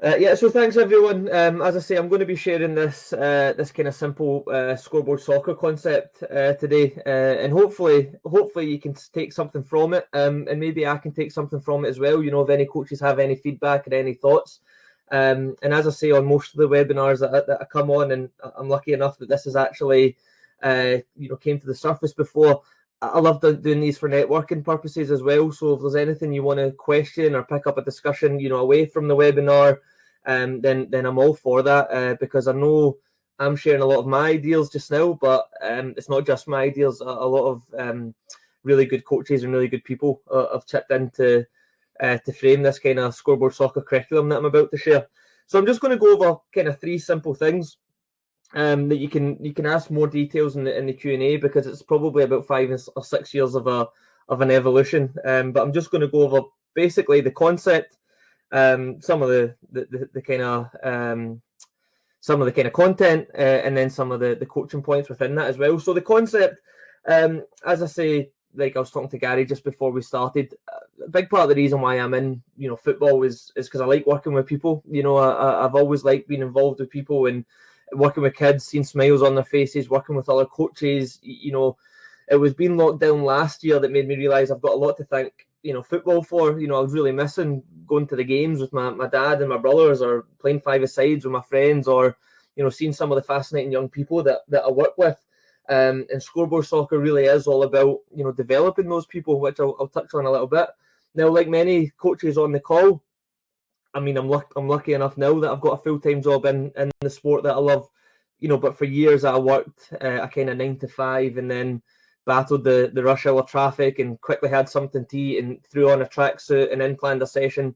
Yeah, so thanks everyone. As I say, I'm going to be sharing this kind of simple scoreboard soccer concept today, and hopefully you can take something from it, and maybe I can take something from it as well. If any coaches have any feedback or any thoughts, and as I say on most of the webinars that I come on, and I'm lucky enough that this is actually came to the surface before. I love doing these for networking purposes as well. So if there's anything you want to question or pick up a discussion, away from the webinar, then I'm all for that, because I know I'm sharing a lot of my ideas just now, but it's not just my ideas. A lot of really good coaches and really good people have chipped in to frame this kind of scoreboard soccer curriculum that I'm about to share. So I'm just going to go over kind of three simple things that you can ask more details in the Q&A, because it's probably about 5 or 6 years of an evolution. But I'm just going to go over basically the concept, some of the kind of content, and then some of the coaching points within that as well. So the concept, as I say, like I was talking to Gary just before we started, a big part of the reason why I'm in football is because I like working with people. I've always liked being involved with people and working with kids, seeing smiles on their faces, working with other coaches. It was being locked down last year that made me realise I've got a lot to thank football for. I was really missing going to the games with my dad and my brothers, or playing five-a-sides with my friends, or seeing some of the fascinating young people that I work with. And scoreboard soccer really is all about developing those people, which I'll touch on a little bit. Now, like many coaches on the call, I mean, I'm lucky enough now that I've got a full-time job in the sport that I love, but for years I worked a kind of 9 to 5, and then battled the rush hour traffic and quickly had something to eat and threw on a tracksuit and then planned a session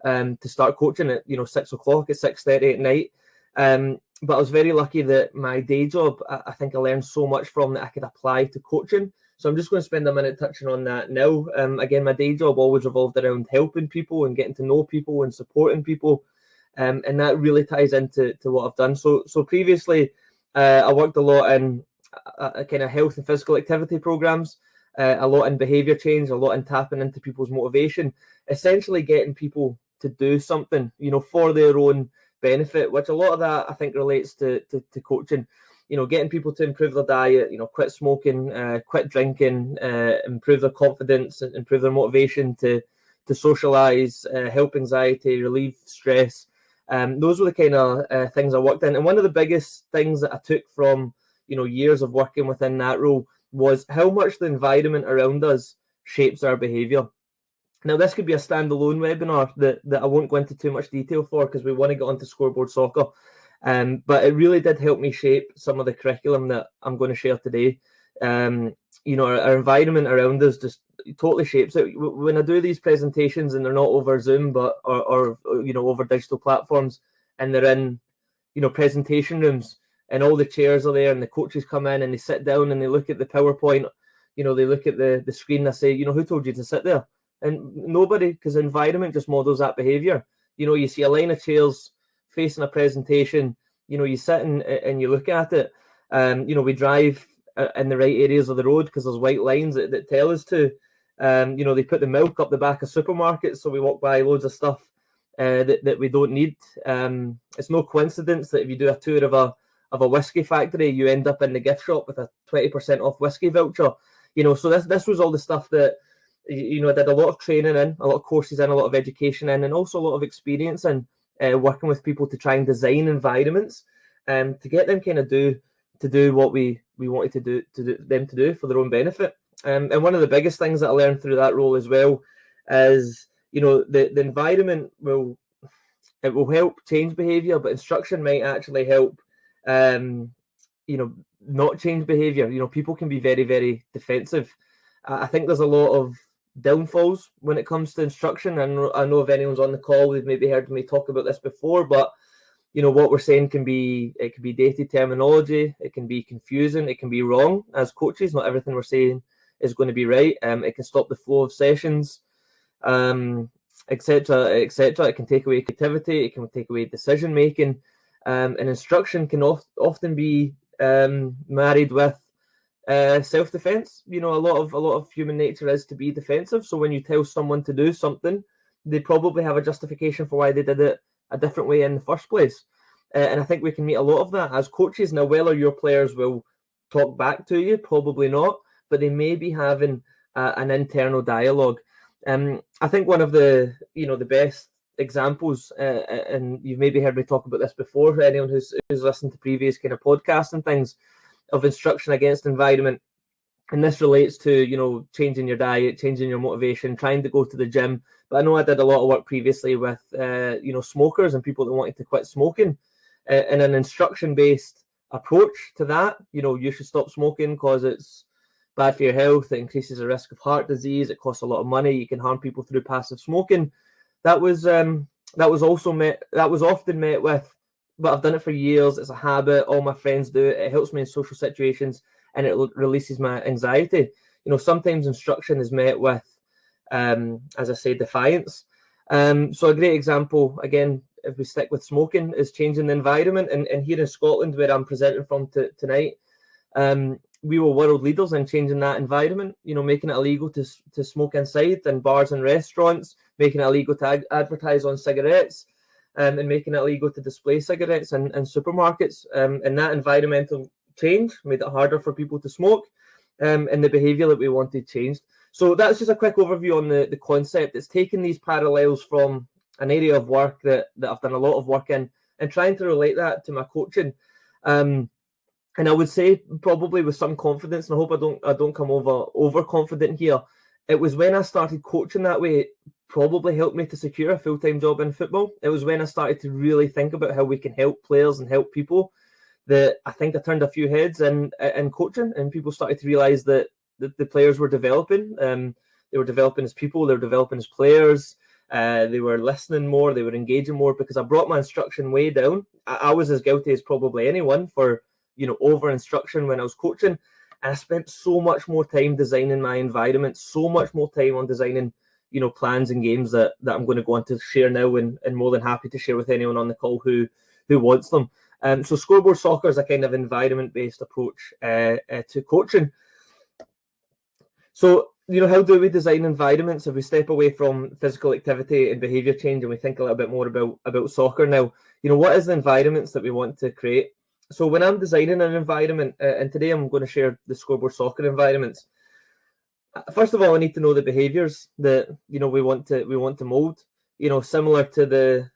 to start coaching at 6 o'clock, at 6:30 at night. But I was very lucky that my day job, I think I learned so much from that I could apply to coaching. So I'm just going to spend a minute touching on that now. Again, my day job always revolved around helping people and getting to know people and supporting people. And that really ties into what I've done. So previously, I worked a lot in kind of health and physical activity programs, a lot in behavior change, a lot in tapping into people's motivation, essentially getting people to do something, for their own benefit, which a lot of that I think relates to coaching. Getting people to improve their diet, quit smoking, quit drinking, improve their confidence, improve their motivation to socialize, help anxiety, relieve stress. Those were the kind of things I worked in. And one of the biggest things that I took from years of working within that role was how much the environment around us shapes our behavior. Now, this could be a standalone webinar that I won't go into too much detail for, because we want to get onto scoreboard soccer. But it really did help me shape some of the curriculum that I'm going to share today. Our environment around us just totally shapes it. When I do these presentations and they're not over Zoom, but or over digital platforms, and they're in presentation rooms, and all the chairs are there, and the coaches come in and they sit down and they look at the PowerPoint, they look at the screen, and I say, who told you to sit there? And nobody, because the environment just models that behavior. You see a line of chairs facing a presentation, you sit and you look at it. We drive in the right areas of the road because there's white lines that tell us to. They put the milk up the back of supermarkets, so we walk by loads of stuff that we don't need. It's no coincidence that if you do a tour of a whiskey factory, you end up in the gift shop with a 20% off whiskey voucher. So this was all the stuff that I did a lot of training in, a lot of courses in, a lot of education in, and also a lot of experience in working with people to try and design environments to get them kind of do what we wanted them to do for their own benefit. And one of the biggest things that I learned through that role as well is the environment will help change behavior, but instruction might actually help not change behavior. People can be very, very defensive. I think there's a lot of downfalls when it comes to instruction. And I know if anyone's on the call, they've maybe heard me talk about this before, but what we're saying can be dated terminology, it can be confusing, it can be wrong. As coaches, not everything we're saying is going to be right. It can stop the flow of sessions, etc., etc. It can take away creativity, it can take away decision making, and instruction can often be married with self-defense. A lot of human nature is to be defensive. So when you tell someone to do something, they probably have a justification for why they did it a different way in the first place. And I think we can meet a lot of that as coaches. Now, whether your players will talk back to you, probably not, but they may be having an internal dialogue. I think one of the best examples, and you've maybe heard me talk about this before, for anyone who's listened to previous kind of podcasts and things, of instruction against environment. And this relates to, changing your diet, changing your motivation, trying to go to the gym. But I know I did a lot of work previously with, smokers and people that wanted to quit smoking. And an instruction-based approach to that, you should stop smoking because it's bad for your health. It increases the risk of heart disease. It costs a lot of money. You can harm people through passive smoking. That was often met with, but I've done it for years. It's a habit. All my friends do it. It helps me in social situations, and it releases my anxiety. Sometimes instruction is met with, as I say, defiance. So a great example, again, if we stick with smoking, is changing the environment. And here in Scotland, where I'm presenting from tonight, we were world leaders in changing that environment, making it illegal to smoke inside in bars and restaurants, making it illegal to advertise on cigarettes, and making it illegal to display cigarettes in supermarkets. And that environmental change made it harder for people to smoke, and the behaviour that we wanted changed. So that's just a quick overview on the concept. It's taking these parallels from an area of work that I've done a lot of work in and trying to relate that to my coaching. And I would say probably with some confidence, and I hope I don't come overconfident here. It was when I started coaching that way, probably helped me to secure a full-time job in football. It was when I started to really think about how we can help players and help people that I think I turned a few heads in coaching, and people started to realise that the players were developing. They were developing as people, they were developing as players. They were listening more, they were engaging more, because I brought my instruction way down. I was as guilty as probably anyone for over instruction when I was coaching, and I spent so much more time designing my environment, so much more time on designing plans and games that I'm going to go on to share now, and more than happy to share with anyone on the call who wants them. So scoreboard soccer is a kind of environment-based approach to coaching. So how do we design environments if we step away from physical activity and behaviour change and we think a little bit more about soccer now? What is the environments that we want to create? So when I'm designing an environment, and today I'm going to share the scoreboard soccer environments. First of all, I need to know the behaviours that we want to mould. Similar to the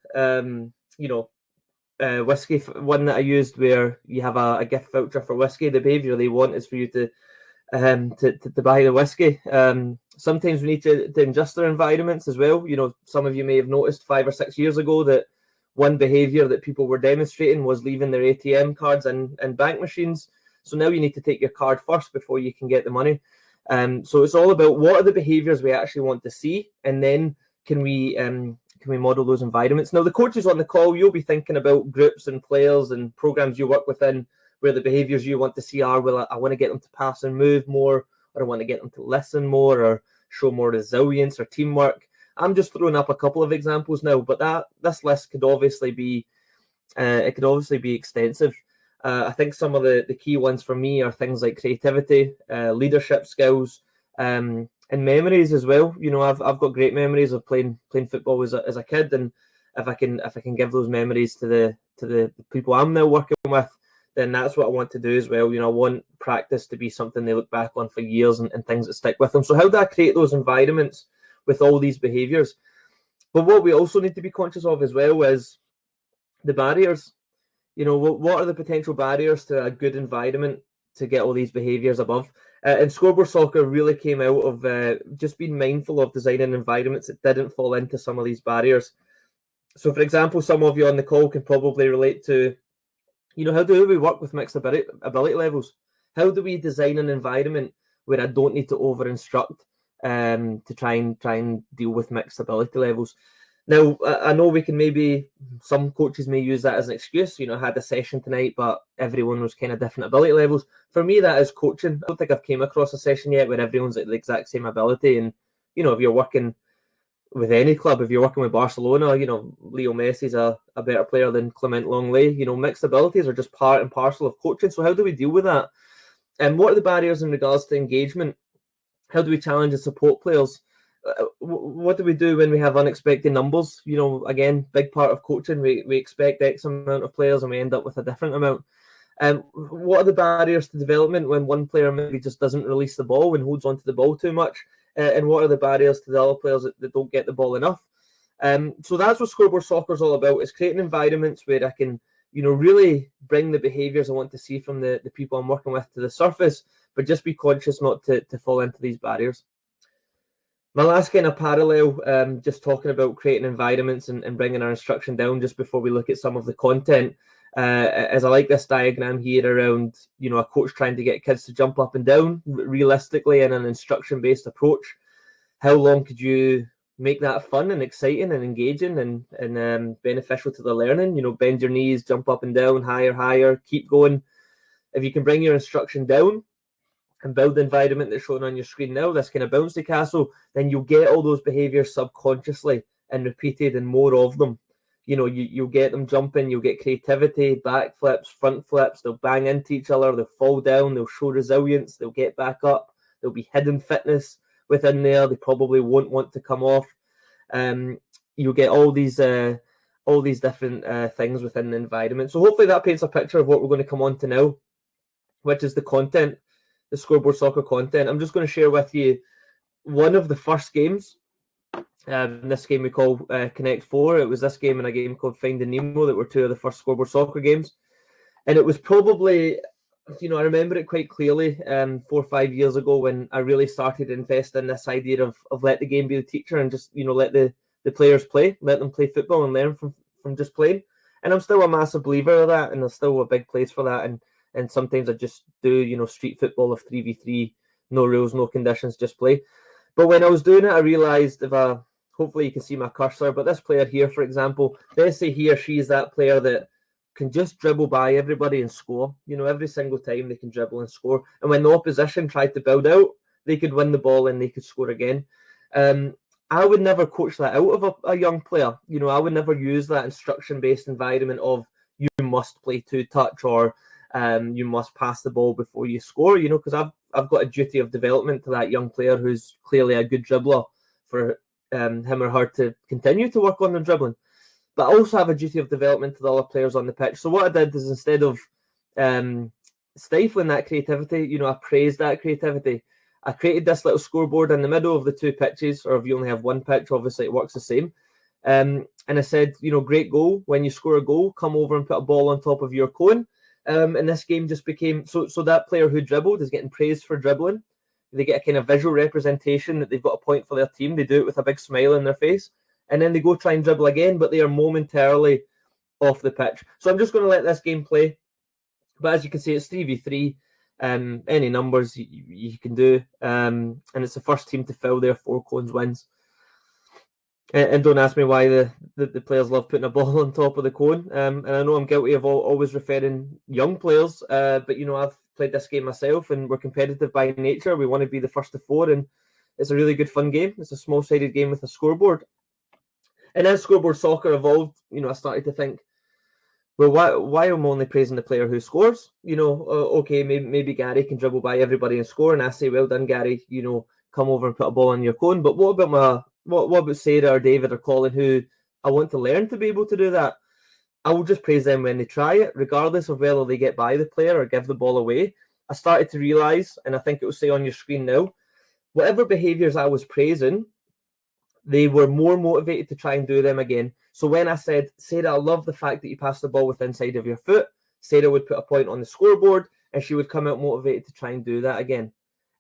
whiskey one that I used, where you have a gift voucher for whiskey. The behaviour they want is for you to buy the whiskey. Sometimes we need to adjust our environments as well. Some of you may have noticed 5 or 6 years ago that one behaviour that people were demonstrating was leaving their ATM cards in bank machines. So now you need to take your card first before you can get the money. So it's all about what are the behaviours we actually want to see, and then can we model those environments. Now, the coaches on the call, you'll be thinking about groups and players and programs you work within, where the behaviours you want to see are, well, I want to get them to pass and move more, or I want to get them to listen more, or show more resilience or teamwork. I'm just throwing up a couple of examples now, but this list could obviously be extensive. I think some of the key ones for me are things like creativity, leadership skills, and memories as well. I've got great memories of playing football as a kid, and if I can give those memories to the people I'm now working with, then that's what I want to do as well. I want practice to be something they look back on for years and things that stick with them. So how do I create those environments with all these behaviours? But what we also need to be conscious of as well is the barriers. What are the potential barriers to a good environment to get all these behaviours above? And scoreboard soccer really came out of just being mindful of designing environments that didn't fall into some of these barriers. So, for example, some of you on the call can probably relate to, how do we work with mixed ability levels? How do we design an environment where I don't need to over-instruct to try and deal with mixed ability levels? Now, I know some coaches may use that as an excuse. I had a session tonight, but everyone was kind of different ability levels. For me, that is coaching. I don't think I've came across a session yet where everyone's at the exact same ability. And, if you're working with any club, if you're working with Barcelona, Leo Messi's a better player than Clement Longley. Mixed abilities are just part and parcel of coaching. So how do we deal with that? And what are the barriers in regards to engagement? How do we challenge and support players? what do we do when we have unexpected numbers? Again, big part of coaching. We expect X amount of players and we end up with a different amount. What are the barriers to development when one player maybe just doesn't release the ball and holds onto the ball too much? And what are the barriers to the other players that don't get the ball enough? So that's what Scoreboard Soccer is all about, is creating environments where I can, really bring the behaviours I want to see from the people I'm working with to the surface, but just be conscious not to fall into these barriers. My last kind of parallel, just talking about creating environments and bringing our instruction down just before we look at some of the content, as I like this diagram here around, a coach trying to get kids to jump up and down realistically in an instruction-based approach. How long could you make that fun and exciting and engaging and beneficial to the learning? Bend your knees, jump up and down, higher, keep going. If you can bring your instruction down and build the environment that's shown on your screen now, this kind of bouncy castle, then you'll get all those behaviours subconsciously and repeated and more of them. You'll get them jumping, you'll get creativity, back flips, front flips, they'll bang into each other, they'll fall down, they'll show resilience, they'll get back up, there'll be hidden fitness within there, they probably won't want to come off. You'll get all these different things within the environment. So hopefully that paints a picture of what we're going to come on to now, which is the content. The Scoreboard Soccer content. I'm just going to share with you one of the first games. This game we call Connect 4. It was this game and a game called Finding Nemo that were two of the first Scoreboard Soccer games. And it was probably, I remember it quite clearly 4 or 5 years ago when I really started to invest in this idea of let the game be the teacher and just, let the players play, let them play football and learn from just playing. And I'm still a massive believer of that, and there's still a big place for that. And sometimes I just do, street football of 3v3, no rules, no conditions, just play. But when I was doing it, I realised hopefully you can see my cursor, but this player here, for example, let's say he or she is that player that can just dribble by everybody and score. Every single time they can dribble and score. And when the opposition tried to build out, they could win the ball and they could score again. I would never coach that out of a young player. I would never use that instruction-based environment of you must play two-touch or you must pass the ball before you score, because I've got a duty of development to that young player who's clearly a good dribbler for him or her to continue to work on their dribbling. But I also have a duty of development to the other players on the pitch. So what I did is, instead of stifling that creativity, I praised that creativity. I created this little scoreboard in the middle of the two pitches, or if you only have one pitch, obviously it works the same. And I said, great goal. When you score a goal, come over and put a ball on top of your cone. And this game just became, so that player who dribbled is getting praised for dribbling. They get a kind of visual representation that they've got a point for their team. They do it with a big smile on their face. And then they go try and dribble again, but they are momentarily off the pitch. So I'm just going to let this game play. But as you can see, it's 3v3. Any numbers you can do. And it's the first team to fill their 4 cones wins. And don't ask me why the players love putting a ball on top of the cone. And I know I'm guilty of always referring young players, but I've played this game myself, and we're competitive by nature. We want to be the first to 4, and it's a really good fun game. It's a small-sided game with a scoreboard. And as Scoreboard Soccer evolved, I started to think, well, why am I only praising the player who scores? Okay, maybe Gary can dribble by everybody and score, and I say, well done, Gary. Come over and put a ball on your cone. But what about Sarah or David or Colin, who I want to learn to be able to do that? I will just praise them when they try it, regardless of whether they get by the player or give the ball away. I started to realise, and I think it will say on your screen now, whatever behaviours I was praising, they were more motivated to try and do them again. So when I said, Sarah, I love the fact that you passed the ball with the inside of your foot, Sarah would put a point on the scoreboard and she would come out motivated to try and do that again.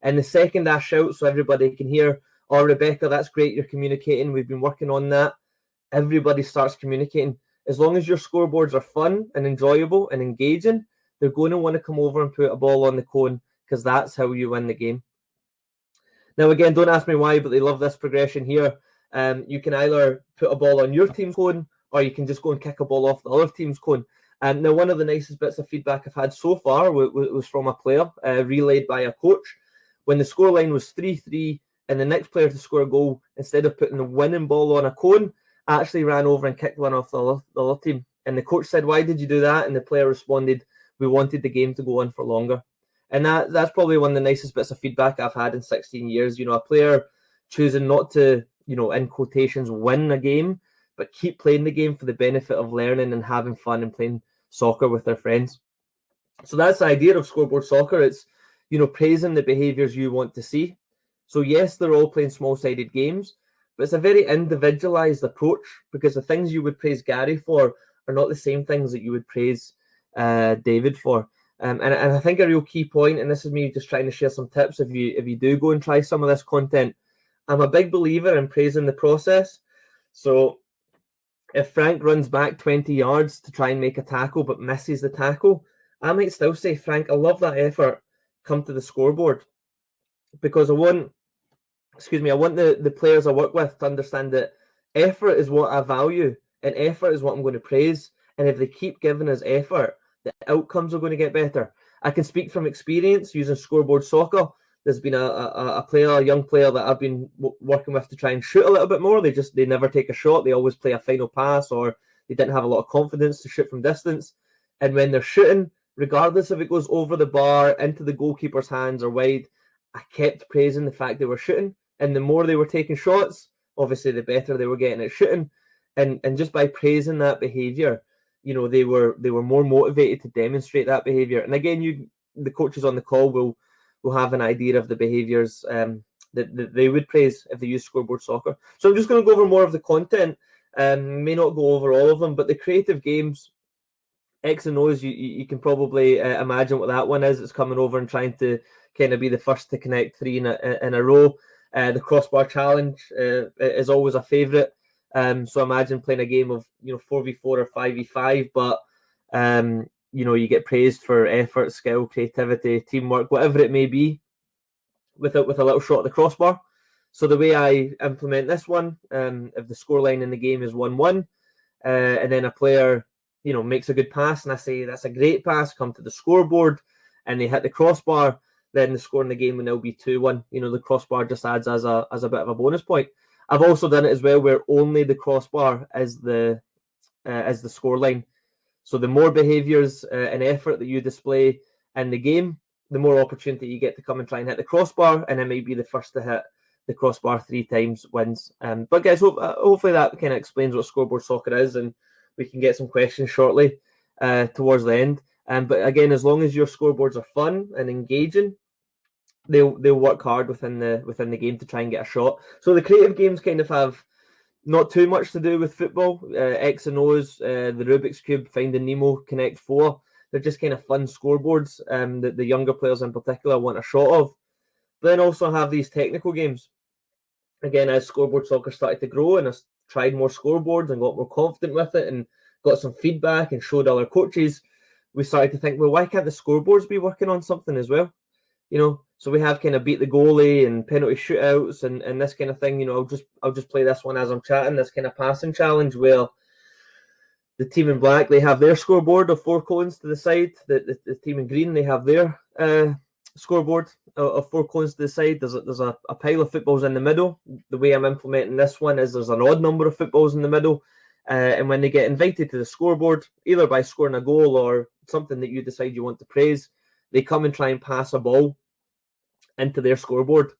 And the second I shout so everybody can hear, oh, Rebecca, that's great, you're communicating, we've been working on that, everybody starts communicating. As long as your scoreboards are fun and enjoyable and engaging, they're going to want to come over and put a ball on the cone, because that's how you win the game. Now, again, don't ask me why, but they love this progression here. You can either put a ball on your team's cone, or you can just go and kick a ball off the other team's cone. Now, one of the nicest bits of feedback I've had so far was from a player, relayed by a coach. When the scoreline was 3-3 and the next player to score a goal, instead of putting the winning ball on a cone, actually ran over and kicked one off the other team. And the coach said, why did you do that? And the player responded, we wanted the game to go on for longer. And that's probably one of the nicest bits of feedback I've had in 16 years. A player choosing not to, in quotations, win a game, but keep playing the game for the benefit of learning and having fun and playing soccer with their friends. So that's the idea of scoreboard soccer. It's, praising the behaviours you want to see. So yes, they're all playing small-sided games, but it's a very individualised approach, because the things you would praise Gary for are not the same things that you would praise David for. And I think a real key point, and this is me just trying to share some tips if you do go and try some of this content, I'm a big believer in praising the process. So if Frank runs back 20 yards to try and make a tackle but misses the tackle, I might still say, Frank, I love that effort. Come to the scoreboard. Because I want the players I work with to understand that effort is what I value and effort is what I'm going to praise. And if they keep giving us effort, the outcomes are going to get better. I can speak from experience using scoreboard soccer. There's been a young player that I've been working with to try and shoot a little bit more. They never take a shot. They always play a final pass, or they didn't have a lot of confidence to shoot from distance. And when they're shooting, regardless if it goes over the bar, into the goalkeeper's hands or wide, I kept praising the fact they were shooting. And the more they were taking shots, obviously the better they were getting at shooting. And just by praising that behaviour, they were more motivated to demonstrate that behaviour. And again, the coaches on the call will have an idea of the behaviours that they would praise if they use scoreboard soccer. So I'm just going to go over more of the content. May not go over all of them, but the creative games, X and O's, you can probably imagine what that one is. It's coming over and trying to kind of be the first to connect three in a row. The crossbar challenge is always a favourite. So imagine playing a game of 4v4 or 5v5, but you get praised for effort, skill, creativity, teamwork, whatever it may be, with a little shot at the crossbar. So the way I implement this one, if the scoreline in the game is 1-1, and then a player makes a good pass, and I say that's a great pass, come to the scoreboard, and they hit the crossbar, then the score in the game will now be 2-1. The crossbar just adds as a bit of a bonus point. I've also done it as well where only the crossbar is the scoreline. So the more behaviours and effort that you display in the game, the more opportunity you get to come and try and hit the crossbar, and it might be the first to hit the crossbar 3 times wins. But guys, hopefully that kind of explains what scoreboard soccer is, and we can get some questions shortly towards the end. But again, as long as your scoreboards are fun and engaging, they'll work hard within the game to try and get a shot. So the creative games kind of have not too much to do with football. X and O's, the Rubik's Cube, Finding Nemo, Connect 4. They're just kind of fun scoreboards that the younger players in particular want a shot of. But then also have these technical games. Again, as scoreboard soccer started to grow and I tried more scoreboards and got more confident with it and got some feedback and showed other coaches, we started to think, well, why can't the scoreboards be working on something as well? So we have kind of beat the goalie and penalty shootouts and this kind of thing. I'll just play this one as I'm chatting, this kind of passing challenge where the team in black, they have their scoreboard of 4 cones to the side. The team in green, they have their scoreboard of 4 cones to the side. There's a pile of footballs in the middle. The way I'm implementing this one is there's an odd number of footballs in the middle. And when they get invited to the scoreboard, either by scoring a goal or something that you decide you want to praise, they come and try and pass a ball into their scoreboard.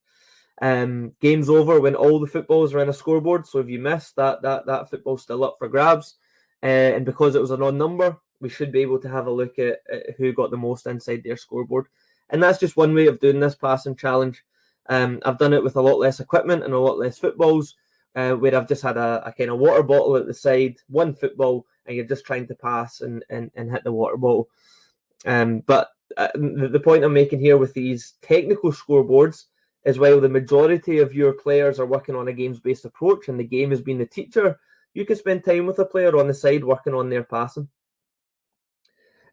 Game's over when all the footballs are in a scoreboard. So if you miss, that football's still up for grabs. And because it was an odd number, we should be able to have a look at who got the most inside their scoreboard. And that's just one way of doing this passing challenge. I've done it with a lot less equipment and a lot less footballs, where I've just had a kind of water bottle at the side, 1 football, and you're just trying to pass and hit the water bottle. But the point I'm making here with these technical scoreboards is while the majority of your players are working on a games-based approach and the game has been the teacher, you can spend time with a player on the side working on their passing.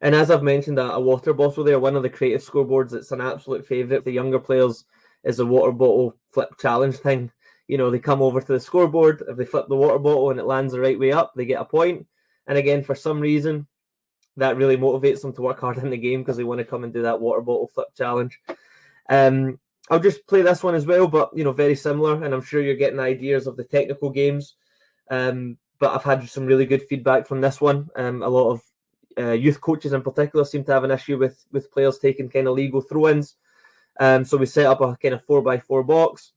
And as I've mentioned, a water bottle there, one of the creative scoreboards that's an absolute favourite for the younger players is the water bottle flip challenge thing. They come over to the scoreboard. If they flip the water bottle and it lands the right way up, they get a point. And again, for some reason, that really motivates them to work hard in the game because they want to come and do that water bottle flip challenge. I'll just play this one as well, but very similar, and I'm sure you're getting ideas of the technical games. But I've had some really good feedback from this one. A lot of youth coaches in particular seem to have an issue with players taking kind of legal throw-ins. So we set up a kind of 4x4 box,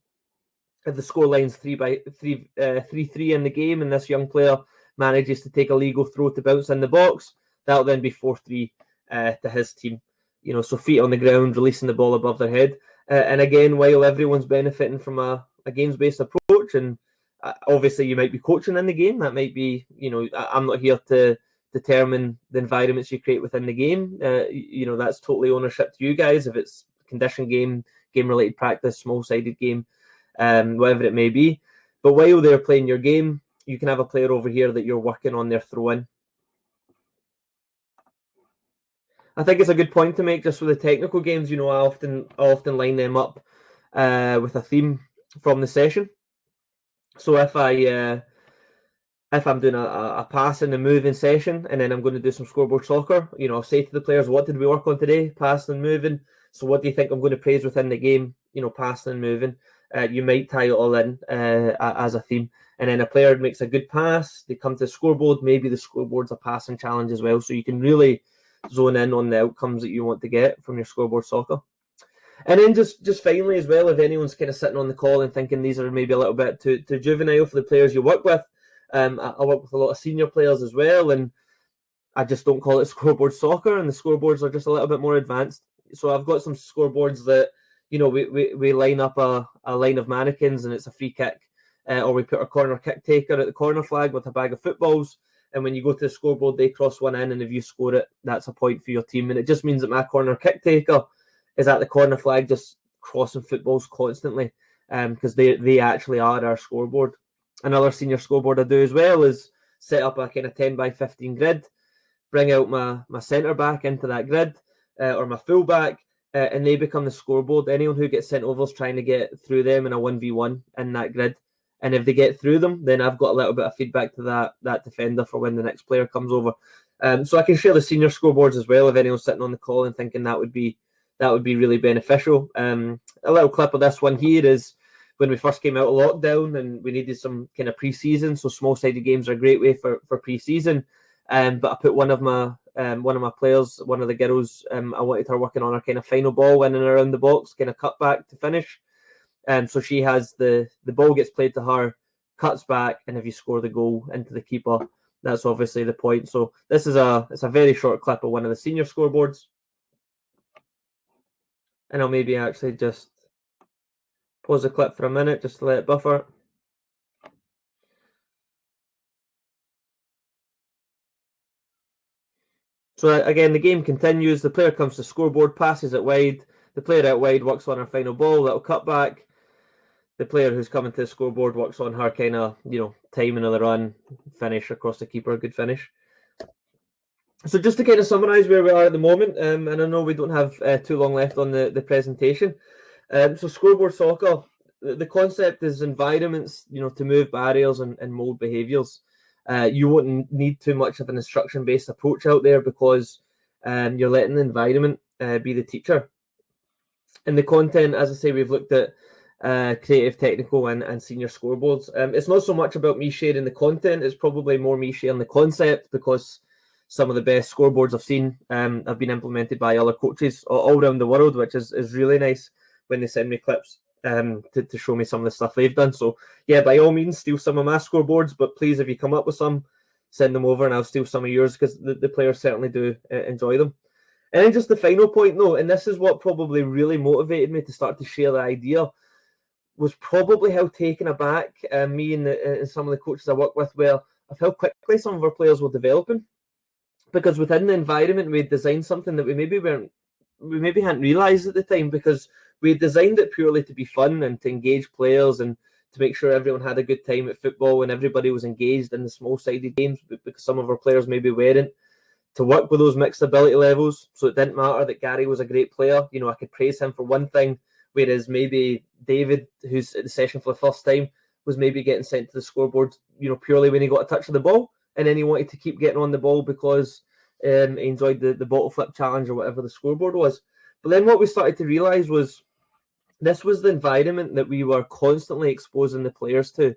if the scoreline's 3-3 in the game, and this young player manages to take a legal throw to bounce in the box, that'll then be 4-3 to his team. So feet on the ground, releasing the ball above their head. And again, while everyone's benefiting from a games-based approach, and obviously you might be coaching in the game, that might be, I'm not here to determine the environments you create within the game. That's totally ownership to you guys. If it's condition game-related practice, small-sided game, whatever it may be. But while they're playing your game, you can have a player over here that you're working on their throw-in. I think it's a good point to make just with the technical games. I often line them up with a theme from the session. So if I'm doing a passing and moving session, and then I'm going to do some scoreboard soccer, I'll say to the players, what did we work on today? Passing and moving. So what do you think I'm going to praise within the game? Passing and moving. You might tie it all in as a theme. And then a player makes a good pass, they come to the scoreboard, maybe the scoreboard's a passing challenge as well. So you can really zone in on the outcomes that you want to get from your scoreboard soccer. And then just finally as well, if anyone's kind of sitting on the call and thinking these are maybe a little bit too juvenile for the players you work with, I work with a lot of senior players as well, and I just don't call it scoreboard soccer, and the scoreboards are just a little bit more advanced. So I've got some scoreboards that, we line up a line of mannequins and it's a free kick, or we put a corner kick taker at the corner flag with a bag of footballs. And when you go to the scoreboard, they cross one in, and if you score it, that's a point for your team. And it just means that my corner kick taker is at the corner flag just crossing footballs constantly, because they actually are our scoreboard. Another senior scoreboard I do as well is set up a kind of 10 by 15 grid, bring out my centre back into that grid, or my full back, and they become the scoreboard. Anyone who gets sent over is trying to get through them in a 1v1 in that grid. And if they get through them, then I've got a little bit of feedback to that defender for when the next player comes over. So I can share the senior scoreboards as well if anyone's sitting on the call and thinking that would be really beneficial. A little clip of this one here is when we first came out of lockdown and we needed some kind of pre-season. So small-sided games are a great way for pre-season. But I put one of my players, one of the girls, I wanted her working on her kind of final ball in and around the box, kind of cut back to finish. So she has the ball gets played to her, cuts back, and if you score the goal into the keeper, that's obviously the point. So this is it's a very short clip of one of the senior scoreboards. And I'll maybe actually just pause the clip for a minute just to let it buffer. So again, the game continues. The player comes to scoreboard, passes it wide. The player out wide works on her final ball, little cut back. The player who's coming to the scoreboard works on her kind of, timing of the run, finish across the keeper, good finish. So just to kind of summarise where we are at the moment, and I know we don't have too long left on the presentation. So scoreboard soccer, the concept is environments, to move barriers and mould behaviours. You won't need too much of an instruction-based approach out there because you're letting the environment be the teacher. And the content, as I say, we've looked at creative, technical, and senior scoreboards. It's not so much about me sharing the content, it's probably more me sharing the concept, because some of the best scoreboards I've seen have been implemented by other coaches all around the world, which is really nice when they send me clips to show me some of the stuff they've done. So yeah, by all means, steal some of my scoreboards, but please, if you come up with some, send them over and I'll steal some of yours, because the players certainly do enjoy them. And then just the final point though, and this is what probably really motivated me to start to share the idea, was probably how taken aback me and some of the coaches I work with were of how quickly some of our players were developing. Because within the environment, we designed something that we maybe hadn't realised at the time, because we designed it purely to be fun and to engage players and to make sure everyone had a good time at football and everybody was engaged in the small-sided games, because some of our players maybe weren't, to work with those mixed ability levels. So it didn't matter that Gary was a great player. I could praise him for one thing, whereas maybe David, who's at the session for the first time, was maybe getting sent to the scoreboard, purely when he got a touch of the ball. And then he wanted to keep getting on the ball because he enjoyed the bottle flip challenge or whatever the scoreboard was. But then what we started to realise was this was the environment that we were constantly exposing the players to.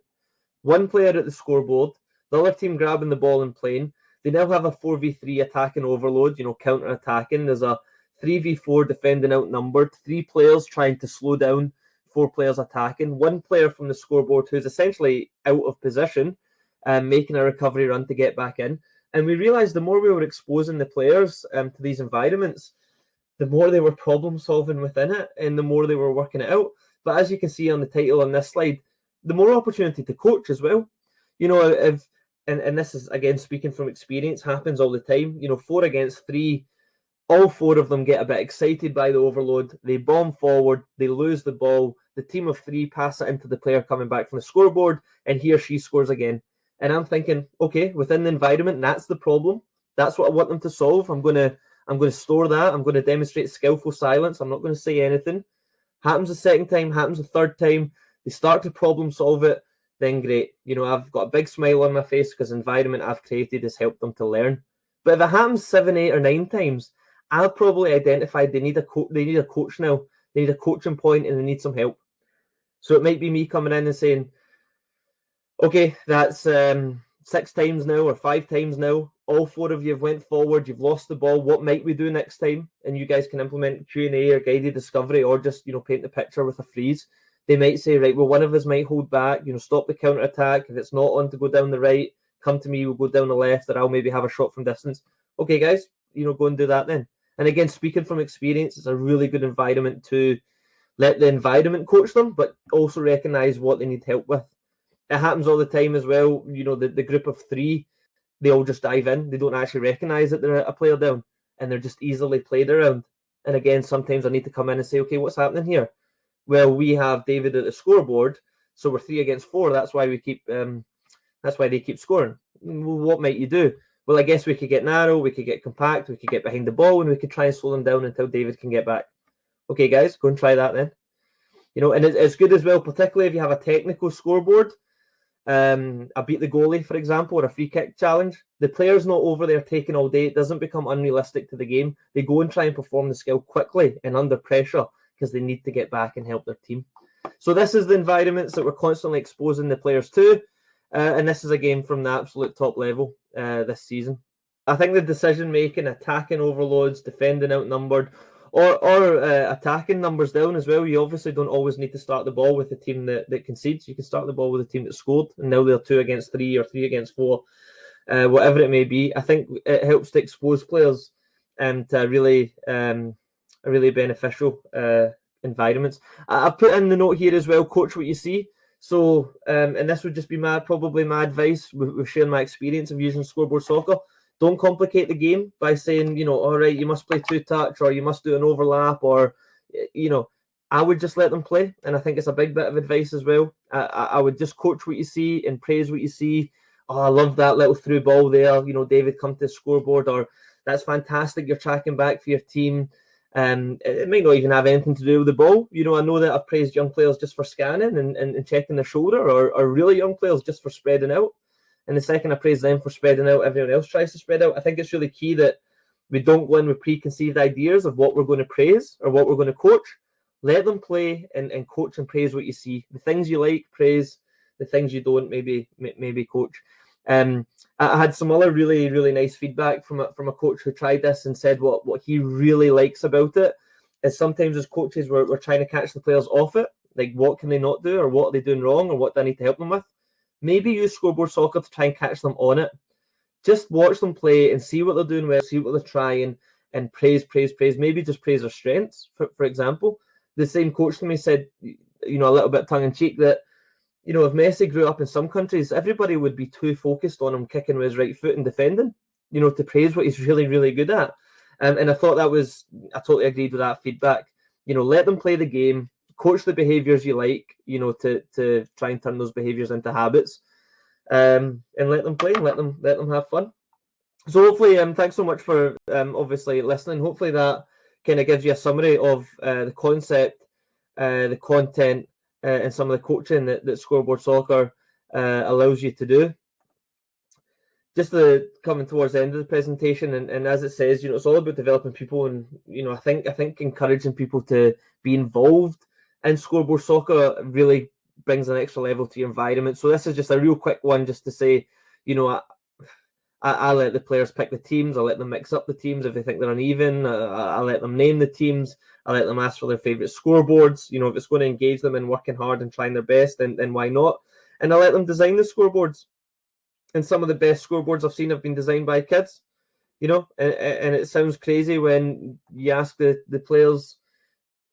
One player at the scoreboard, the other team grabbing the ball and playing. They now have a 4v3 attacking overload, counter-attacking. There's a 3v4 defending outnumbered, 3 players trying to slow down 4 players attacking, 1 player from the scoreboard who's essentially out of position, making a recovery run to get back in. And we realised the more we were exposing the players to these environments, the more they were problem solving within it and the more they were working it out. But as you can see on the title on this slide, the more opportunity to coach as well. And this is, again, speaking from experience, happens all the time. 4 against 3, all 4 of them get a bit excited by the overload. They bomb forward, they lose the ball. The team of 3 pass it into the player coming back from the scoreboard, and he or she scores again. And I'm thinking, okay, within the environment, that's the problem. That's what I want them to solve. I'm going to store that. I'm going to demonstrate skillful silence. I'm not going to say anything. Happens the second time, happens the third time. They start to problem solve it. Then great. I've got a big smile on my face because the environment I've created has helped them to learn. But if it happens 7, 8, or 9 times, I've probably identified they need a coach now. They need a coaching point and they need some help. So it might be me coming in and saying, okay, that's 6 times now or 5 times now. All 4 of you have went forward. You've lost the ball. What might we do next time? And you guys can implement Q&A or guided discovery or just, paint the picture with a freeze. They might say, right, well, one of us might hold back, stop the counter-attack. If it's not on to go down the right, come to me, we'll go down the left, or I'll maybe have a shot from distance. Okay, guys, go and do that then. And again, speaking from experience, it's a really good environment to let the environment coach them, but also recognise what they need help with. It happens all the time as well. The group of 3, they all just dive in. They don't actually recognise that they're a player down, and they're just easily played around. And again, sometimes I need to come in and say, okay, what's happening here? Well, we have David at the scoreboard, so we're 3 against 4. That's why we keep. That's why they keep scoring. Well, what might you do? Well, I guess we could get narrow, we could get compact, we could get behind the ball, and we could try and slow them down until David can get back. Okay, guys, go and try that then. And it's good as well, particularly if you have a technical scoreboard. I beat the goalie, for example, or a free kick challenge. The player's not over there taking all day. It doesn't become unrealistic to the game. They go and try and perform the skill quickly and under pressure because they need to get back and help their team. So this is the environments that we're constantly exposing the players to. And this is a game from the absolute top level this season. I think the decision-making, attacking overloads, defending outnumbered, or attacking numbers down as well. You obviously don't always need to start the ball with the team that concedes. You can start the ball with the team that scored, and now they're 2 against 3 or 3 against 4, whatever it may be. I think it helps to expose players to really beneficial environments. I've put in the note here as well, coach what you see. So, and this would just be probably my advice with sharing my experience of using scoreboard soccer. Don't complicate the game by saying, all right, you must play 2-touch or you must do an overlap or, I would just let them play. And I think it's a big bit of advice as well. I would just coach what you see and praise what you see. Oh, I love that little through ball there. David come to the scoreboard, or that's fantastic. You're tracking back for your team. It might not even have anything to do with the ball. I know that I've praised young players just for scanning and checking their shoulder, or really young players just for spreading out. And the second I praise them for spreading out, everyone else tries to spread out. I think it's really key that we don't go in with preconceived ideas of what we're going to praise or what we're going to coach. Let them play and coach and praise what you see. The things you like, praise. The things you don't, maybe coach. I had some other really, really nice feedback from a coach who tried this and said what he really likes about it is sometimes as coaches we're trying to catch the players off it. Like, what can they not do, or what are they doing wrong, or what do I need to help them with? Maybe use scoreboard soccer to try and catch them on it. Just watch them play and see what they're doing well, see what they're trying, and praise. Maybe just praise their strengths. For example, the same coach to me said, a little bit tongue-in-cheek, that if Messi grew up in some countries, everybody would be too focused on him kicking with his right foot and defending, to praise what he's really, really good at. And I thought I totally agreed with that feedback. Let them play the game, coach the behaviours you like, to try and turn those behaviours into habits, and let them play and let them have fun. So hopefully, thanks so much for obviously listening. Hopefully that kind of gives you a summary of the concept, the content, and some of the coaching that scoreboard soccer allows you to do. Just coming towards the end of the presentation, and as it says, it's all about developing people, and I think encouraging people to be involved in scoreboard soccer really brings an extra level to your environment. So this is just a real quick one, just to say, I let the players pick the teams. I let them mix up the teams if they think they're uneven. I let them name the teams. I let them ask for their favourite scoreboards. If it's going to engage them in working hard and trying their best, then why not? And I let them design the scoreboards. And some of the best scoreboards I've seen have been designed by kids. And it sounds crazy when you ask the players,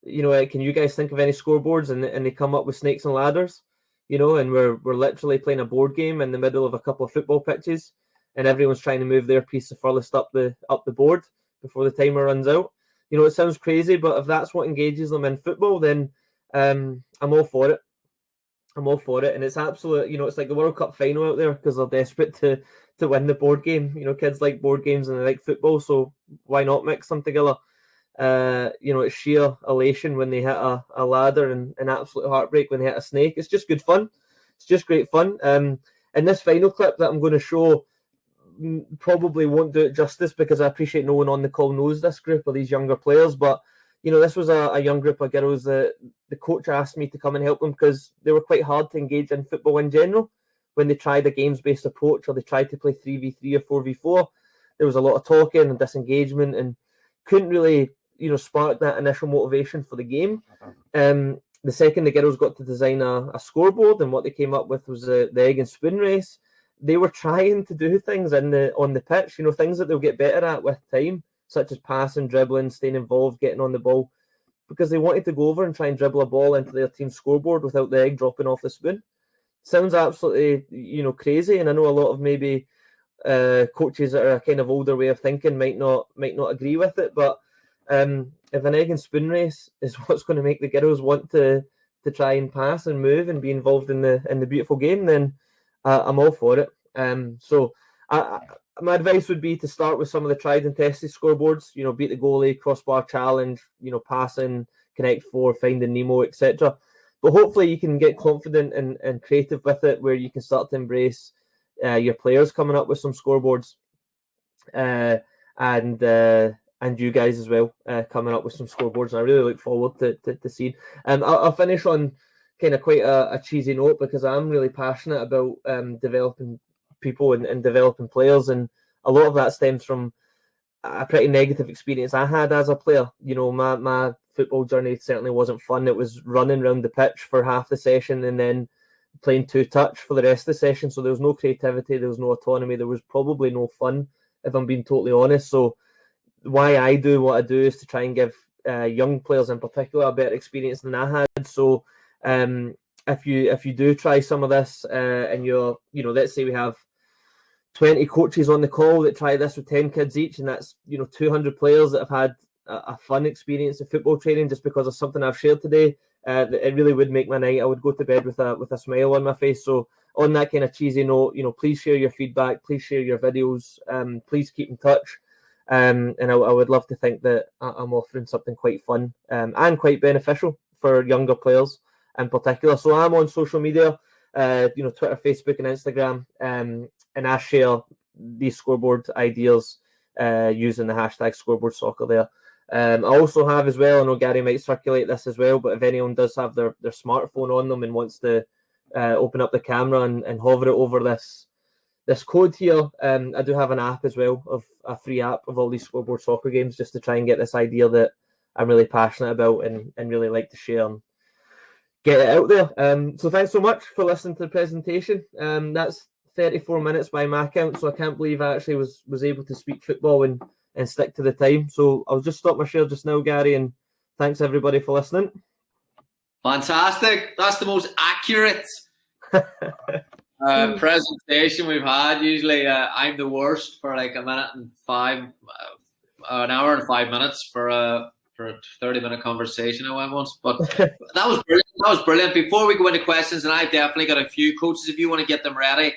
can you guys think of any scoreboards? And they come up with snakes and ladders, and we're literally playing a board game in the middle of a couple of football pitches, and everyone's trying to move their piece the furthest up the board before the timer runs out. It sounds crazy, but if that's what engages them in football, then I'm all for it. I'm all for it, and it's absolute. It's like the World Cup final out there because they're desperate to win the board game. Kids like board games and they like football, so why not mix them together? It's sheer elation when they hit a ladder and an absolute heartbreak when they hit a snake. It's just good fun. It's just great fun. And this final clip that I'm going to show probably won't do it justice because I appreciate no one on the call knows this group of these younger players, but this was a young group of girls that the coach asked me to come and help them because they were quite hard to engage in football in general. When they tried a games-based approach or they tried to play 3v3 or 4v4, there was a lot of talking and disengagement and couldn't really, spark that initial motivation for the game. The second the girls got to design a scoreboard, and what they came up with was the egg and spoon race. They were trying to do things on the pitch, things that they'll get better at with time, such as passing, dribbling, staying involved, getting on the ball, because they wanted to go over and try and dribble a ball into their team's scoreboard without the egg dropping off the spoon. Sounds absolutely, crazy, and I know a lot of maybe coaches that are a kind of older way of thinking might not agree with it, but if an egg and spoon race is what's going to make the girls want to try and pass and move and be involved in the beautiful game, then I'm all for it. So my advice would be to start with some of the tried and tested scoreboards. Beat the goalie, crossbar challenge, passing, connect four, finding Nemo, etc. But hopefully you can get confident and creative with it, where you can start to embrace your players coming up with some scoreboards, and you guys as well coming up with some scoreboards. And I really look forward to seeing. I'll finish on kind of quite a cheesy note because I'm really passionate about developing people and developing players, and a lot of that stems from a pretty negative experience I had as a player. My football journey certainly wasn't fun. It was running around the pitch for half the session and then playing two-touch for the rest of the session. So there was no creativity, there was no autonomy, there was probably no fun, if I'm being totally honest. So why I do what I do is to try and give young players in particular a better experience than I had. So if you do try some of this and you're, let's say we have 20 coaches on the call that try this with 10 kids each, and that's 200 players that have had a fun experience of football training just because of something I've shared today. It really would make my night. I would go to bed with a smile on my face. So on that kind of cheesy note, please share your feedback, please share your videos, please keep in touch. And I would love to think that I'm offering something quite fun and quite beneficial for younger players in particular. So I'm on social media, Twitter, Facebook, and Instagram, and I share these scoreboard ideas using the hashtag scoreboard soccer there. I also have as well, I know Gary might circulate this as well, but if anyone does have their smartphone on them and wants to open up the camera and hover it over this code here, I do have an app as well, of a free app of all these scoreboard soccer games, just to try and get this idea that I'm really passionate about and really like to share and get it out there. So thanks so much for listening to the presentation. That's 34 minutes by my count, so I can't believe I actually was able to speak football and stick to the time. So I'll just stop my share just now, Gary, and thanks everybody for listening. Fantastic. That's the most accurate presentation we've had. Usually I'm the worst for like an hour and 5 minutes for a 30-minute conversation I went once. But that was brilliant. That was brilliant. Before we go into questions, and I've definitely got a few coaches, if you want to get them ready,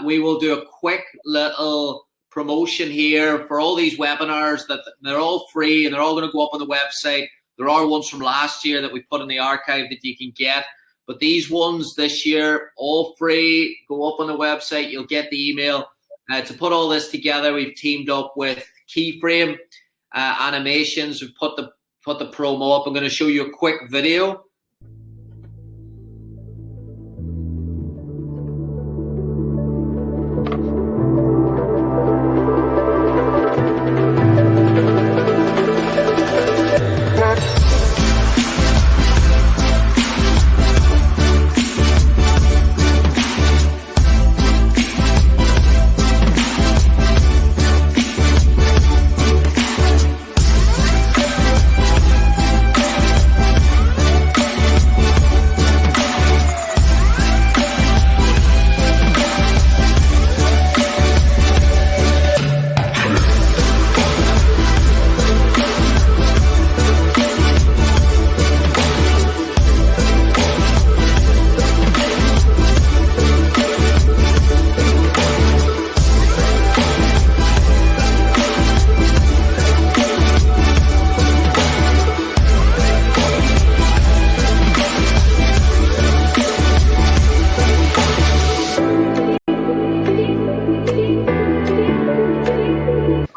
we will do a quick little promotion here for all these webinars. That they're all free and they're all going to go up on the website. There are ones from last year that we put in the archive that you can get, but these ones this year, all free. Go up on the website, you'll get the email. To put all this together, we've teamed up with Keyframe Animations. We've put the promo up. I'm going to show you a quick video.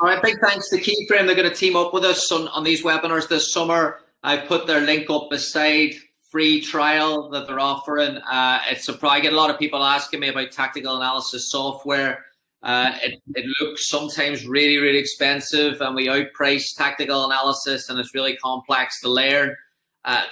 All right, big thanks to Keyframe. They're going to team up with us on these webinars this summer. I put their link up beside free trial that they're offering. It's surprising. I get a lot of people asking me about tactical analysis software. It looks sometimes really, really expensive, and we outprice tactical analysis, and it's really complex to learn.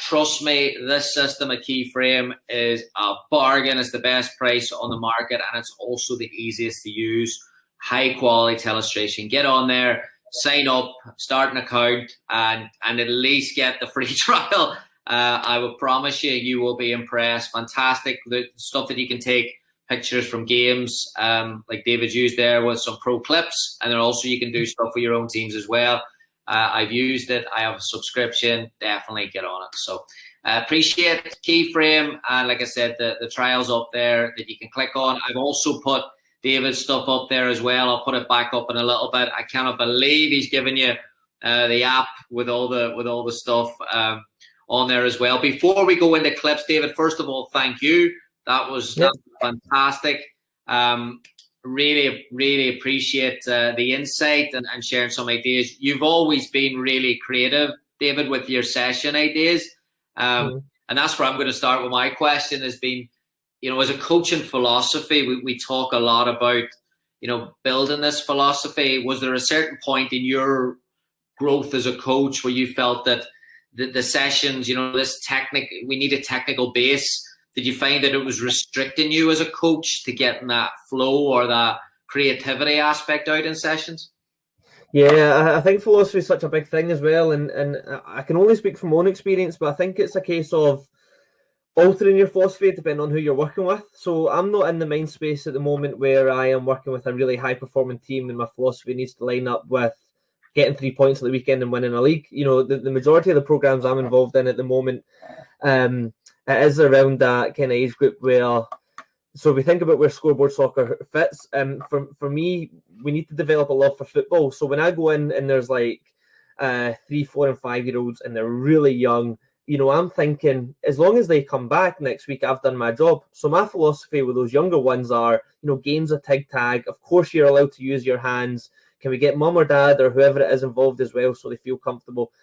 Trust me, this system at Keyframe is a bargain. It's the best price on the market, and it's also the easiest to use. High quality illustration. Get on there, sign up, start an account, and at least get the free trial. I will promise you will be impressed. Fantastic. The stuff that you can take pictures from games, like David used there with some pro clips, and then also you can do stuff for your own teams as well. I've used it. I have a subscription. Definitely get on it. So appreciate Keyframe. And like I said, the trial's up there that you can click on. I've also put David's stuff up there as well. I'll put it back up in a little bit. I cannot believe he's given you the app with all the stuff on there as well. Before we go into clips, David, first of all, thank you. That was fantastic. Really appreciate the insight and sharing some ideas. You've always been really creative, David, with your session ideas. And that's where I'm going to start with my question has been, as a coaching philosophy, we talk a lot about, building this philosophy. Was there a certain point in your growth as a coach where you felt that the sessions, we need a technical base? Did you find that it was restricting you as a coach to getting that flow or that creativity aspect out in sessions? Yeah, I think philosophy is such a big thing as well. And I can only speak from my own experience, but I think it's a case of altering your philosophy depending on who you're working with. So I'm not in the mind space at the moment where I am working with a really high-performing team and my philosophy needs to line up with getting 3 points at the weekend and winning a league. The majority of the programs I'm involved in at the moment, it is around that kind of age group where, so we think about where scoreboard soccer fits. For me, we need to develop a love for football. So when I go in and there's like 3, 4, and 5-year-olds and they're really young, I'm thinking as long as they come back next week, I've done my job. So my philosophy with those younger ones are, games of tag. Of course, you're allowed to use your hands. Can we get mum or dad or whoever it is involved as well so they feel comfortable?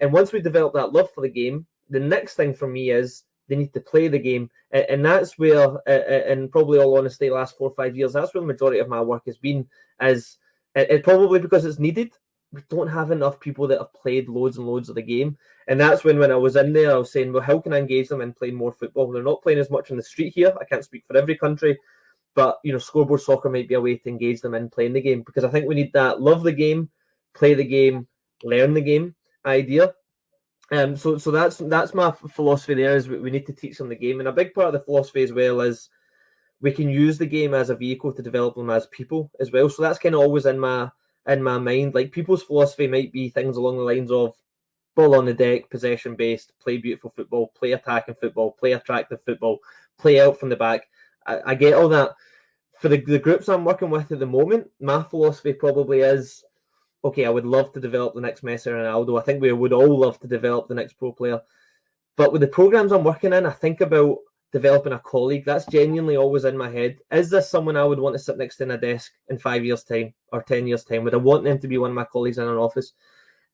And once we develop that love for the game, the next thing for me is they need to play the game. And that's where, and probably all honesty, last 4 or 5 years, that's where the majority of my work has been, is it probably because it's needed. We don't have enough people that have played loads and loads of the game. And that's when I was in there, I was saying, well, how can I engage them in playing more football? They're not playing as much on the street here. I can't speak for every country. But, scoreboard soccer might be a way to engage them in playing the game, because I think we need that love the game, play the game, learn the game idea. So that's my philosophy there, is we need to teach them the game. And a big part of the philosophy as well is we can use the game as a vehicle to develop them as people as well. So that's kind of always in my mind. Like, people's philosophy might be things along the lines of ball on the deck, possession based, play beautiful football, play attacking football, play attractive football, play out from the back. I get all that. For the groups I'm working with at the moment, my philosophy probably is, okay, I would love to develop the next Messi or Ronaldo. I think we would all love to develop the next pro player. But with the programs I'm working in, I think about developing a colleague. That's genuinely always in my head. Is this someone I would want to sit next to in a desk in 5 years' time or 10 years' time? Would I want them to be one of my colleagues in an office?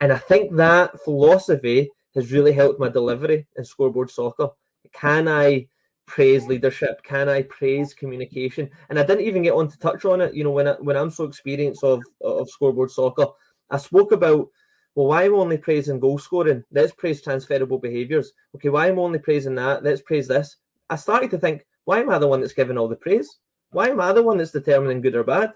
And I think that philosophy has really helped my delivery in scoreboard soccer. Can I praise leadership? Can I praise communication? And I didn't even get on to touch on it. When I'm so experienced of scoreboard soccer, I spoke about, well, why am I only praising goal scoring? Let's praise transferable behaviours. Okay, why am I only praising that? Let's praise this. I started to think, why am I the one that's giving all the praise? Why am I the one that's determining good or bad?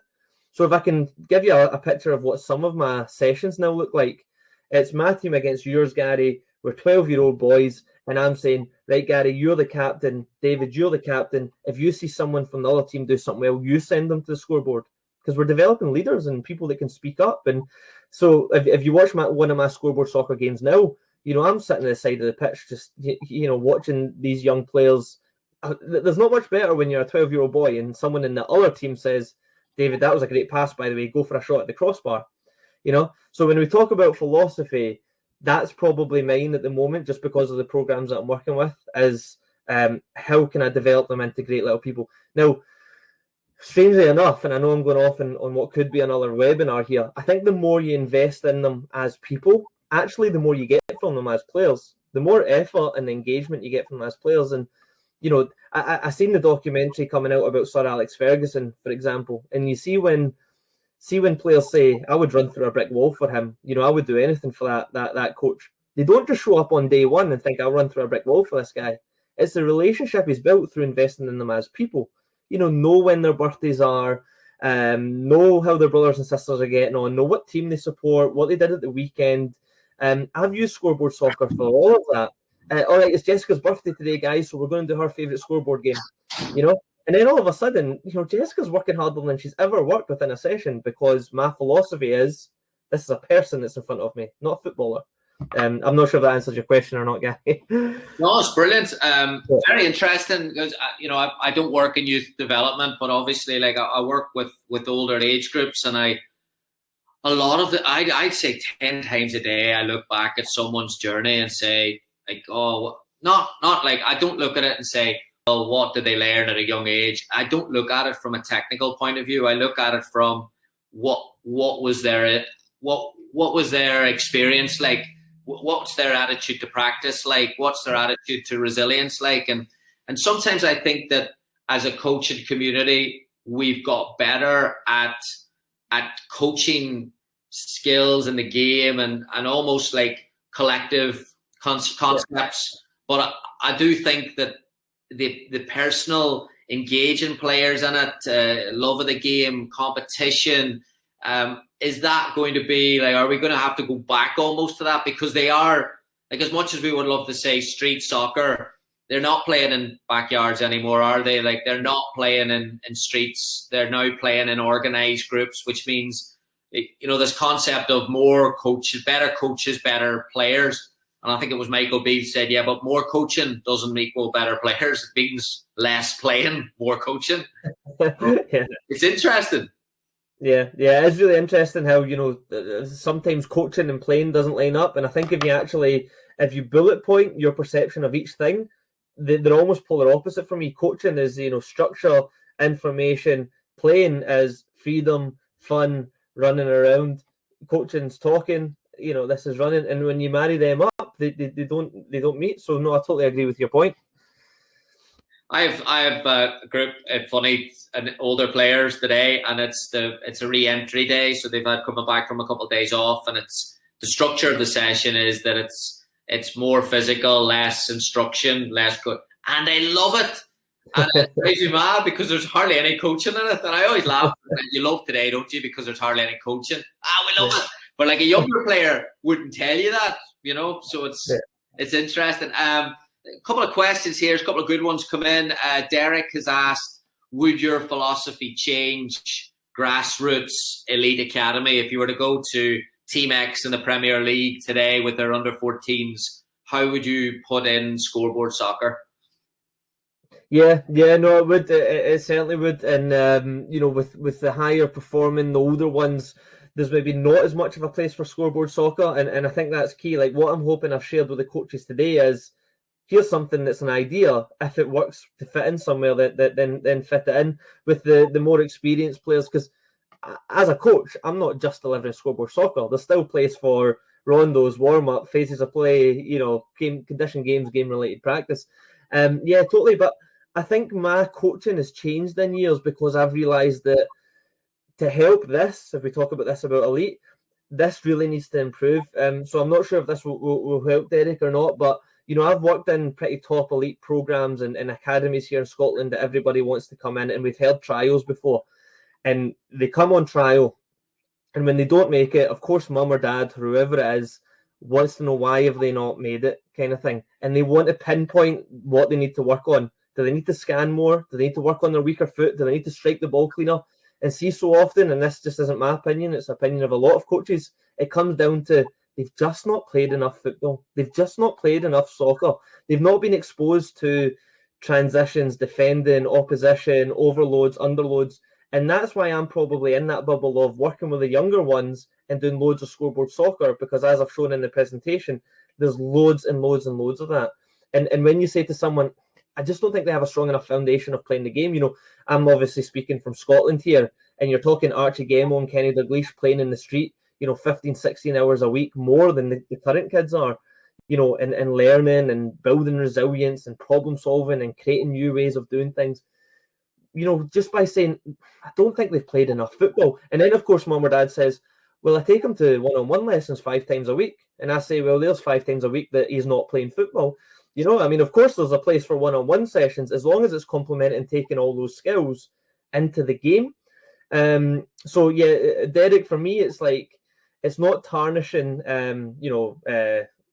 So if I can give you a picture of what some of my sessions now look like, it's my team against yours, Gary. We're 12-year-old boys, and I'm saying, right, Gary, you're the captain. David, you're the captain. If you see someone from the other team do something well, you send them to the scoreboard, because we're developing leaders and people that can speak up. And so if you watch one of my scoreboard soccer games now, I'm sitting at the side of the pitch just, watching these young players. There's not much better when you're a 12-year-old boy and someone in the other team says, David, that was a great pass, by the way, go for a shot at the crossbar. So when we talk about philosophy, that's probably mine at the moment, just because of the programs that I'm working with, is how can I develop them into great little people. Now, strangely enough, and I know I'm going off on what could be another webinar here, I think the more you invest in them as people, actually the more you get from them as players. The more effort and engagement you get from them as players. And, you know, I seen the documentary coming out about Sir Alex Ferguson, for example, and you see when players say, I would run through a brick wall for him, you know, I would do anything for that coach. They don't just show up on day one and think, I'll run through a brick wall for this guy. It's the relationship he's built through investing in them as people. You know when their birthdays are, know how their brothers and sisters are getting on, know what team they support, what they did at the weekend. I've used Scoreboard Soccer for all of that. All right, it's Jessica's birthday today, guys, so we're going to do her favourite scoreboard game, you know? And then all of a sudden, you know, Jessica's working harder than she's ever worked within a session because my philosophy is, this is a person that's in front of me, not a footballer. I'm not sure if that answers your question or not, Gary. No, it's brilliant. Very interesting because I don't work in youth development, but obviously, like I work with older age groups, and I'd say 10 times a day I look back at someone's journey and say, like, oh, not like I don't look at it and say, well, what did they learn at a young age? I don't look at it from a technical point of view. I look at it from what was their experience like. What's their attitude to practice like? What's their attitude to resilience like? And sometimes I think that as a coaching community, we've got better at coaching skills in the game and almost like collective concepts. But I do think that the personal engaging players in it, love of the game, competition, is that going to be like, are we going to have to go back almost to that? Because they are, like, as much as we would love to say street soccer, they're not playing in backyards anymore, are they? Like, they're not playing in streets. They're now playing in organized groups, which means, you know, this concept of more coaches, better players. And I think it was Michael Beale said, yeah, but more coaching doesn't equal better players. It means less playing, more coaching. Yeah. It's interesting. Yeah, it's really interesting how, you know, sometimes coaching and playing doesn't line up. And I think if you bullet point your perception of each thing, they're almost polar opposite for me. Coaching is, you know, structure, information. Playing is freedom, fun, running around. Coaching's talking, you know, this is running. And when you marry them up, they don't meet. So no, I totally agree with your point. I have a group of funny and older players today, and it's a re-entry day, so they've had coming back from a couple of days off, and it's the structure of the session is that it's more physical, less instruction, less good, and they love it. And it makes me mad because there's hardly any coaching in it, and I always laugh. You love today, don't you? Because there's hardly any coaching. We love it, but like a younger player wouldn't tell you that, you know. So it's interesting. A couple of questions here, a couple of good ones come in. Derek has asked, would your philosophy change grassroots elite academy? If you were to go to Team X in the Premier League today with their under 14s, how would you put in Scoreboard Soccer? Yeah, no, it would. It certainly would. And, you know, with the higher performing, the older ones, there's maybe not as much of a place for Scoreboard Soccer. And I think that's key. Like, what I'm hoping I've shared with the coaches today is, here's something that's an idea. If it works to fit in somewhere, then fit it in with the more experienced players. Because as a coach, I'm not just delivering Scoreboard Soccer. There's still place for rondos, warm-up, phases of play, you know, condition games, game-related practice. Yeah, totally. But I think my coaching has changed in years because I've realised that to help this, if we talk about elite, this really needs to improve. So I'm not sure if this will help Derek or not, but you know, I've worked in pretty top elite programs and academies here in Scotland that everybody wants to come in, and we've held trials before. And they come on trial, and when they don't make it, of course, mum or dad, whoever it is, wants to know why have they not made it, kind of thing. And they want to pinpoint what they need to work on. Do they need to scan more? Do they need to work on their weaker foot? Do they need to strike the ball cleaner? And see, so often, and this just isn't my opinion, it's the opinion of a lot of coaches, it comes down to they've just not played enough football. They've just not played enough soccer. They've not been exposed to transitions, defending, opposition, overloads, underloads. And that's why I'm probably in that bubble of working with the younger ones and doing loads of Scoreboard Soccer, because as I've shown in the presentation, there's loads and loads and loads of that. And when you say to someone, I just don't think they have a strong enough foundation of playing the game. You know, I'm obviously speaking from Scotland here, and you're talking Archie Gemo and Kenny Dalglish playing in the street, 15, 16 hours a week more than the current kids are, and learning and building resilience and problem solving and creating new ways of doing things. Just by saying, I don't think they've played enough football. And then, of course, mum or dad says, well, I take him to one-on-one lessons 5 times a week. And I say, well, there's 5 times a week that he's not playing football. Of course, there's a place for one-on-one sessions as long as it's complementing taking all those skills into the game. So, yeah, Derek, for me, it's like, it's not tarnishing,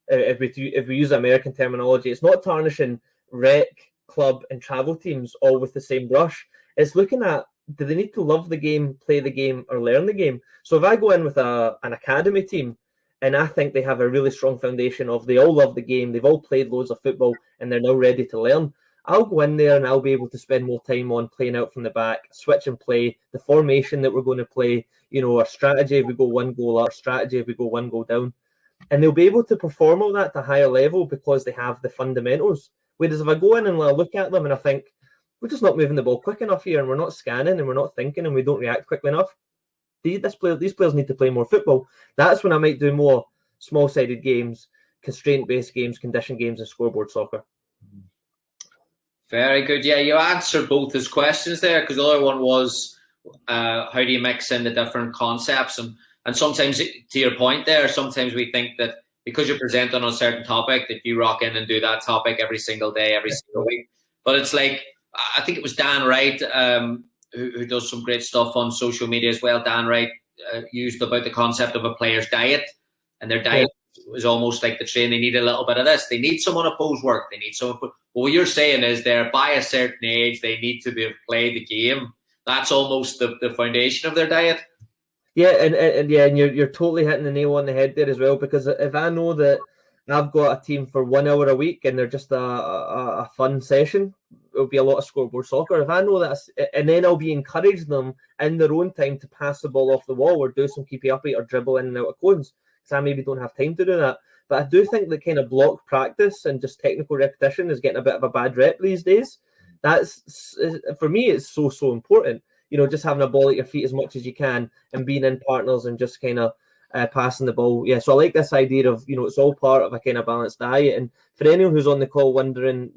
if we use American terminology, it's not tarnishing rec, club and travel teams all with the same brush. It's looking at, do they need to love the game, play the game, or learn the game? So if I go in with an academy team and I think they have a really strong foundation of they all love the game, they've all played loads of football and they're now ready to learn, I'll go in there and I'll be able to spend more time on playing out from the back, switch and play, the formation that we're going to play, our strategy if we go one goal up, strategy if we go one goal down. And they'll be able to perform all that to a higher level because they have the fundamentals. Whereas if I go in and I look at them and I think, we're just not moving the ball quick enough here and we're not scanning and we're not thinking and we don't react quickly enough, these players need to play more football. That's when I might do more small-sided games, constraint-based games, condition games and scoreboard soccer. Very good. Yeah, you answered both his questions there, because the other one was how do you mix in the different concepts? And sometimes, to your point there, sometimes we think that because you're presenting on a certain topic that you rock in and do that topic every single day, every single week. But it's like, I think it was Dan Wright, who does some great stuff on social media as well. Dan Wright used about the concept of a player's diet, and their diet was almost like the train. They need a little bit of this. They need some unopposed work. They need some. What you're saying is they're by a certain age, they need to be play the game. That's almost the foundation of their diet. Yeah, and you're totally hitting the nail on the head there as well, because if I know that I've got a team for 1 hour a week and they're just a fun session, it'll be a lot of scoreboard soccer. If I know that, and then I'll be encouraging them in their own time to pass the ball off the wall or do some keepy uppy or dribble in and out of cones, because I maybe don't have time to do that. But I do think that kind of block practice and just technical repetition is getting a bit of a bad rep these days. That's, for me, it's so important. Just having a ball at your feet as much as you can and being in partners and just kind of passing the ball. Yeah, so I like this idea of, it's all part of a kind of balanced diet. And for anyone who's on the call wondering,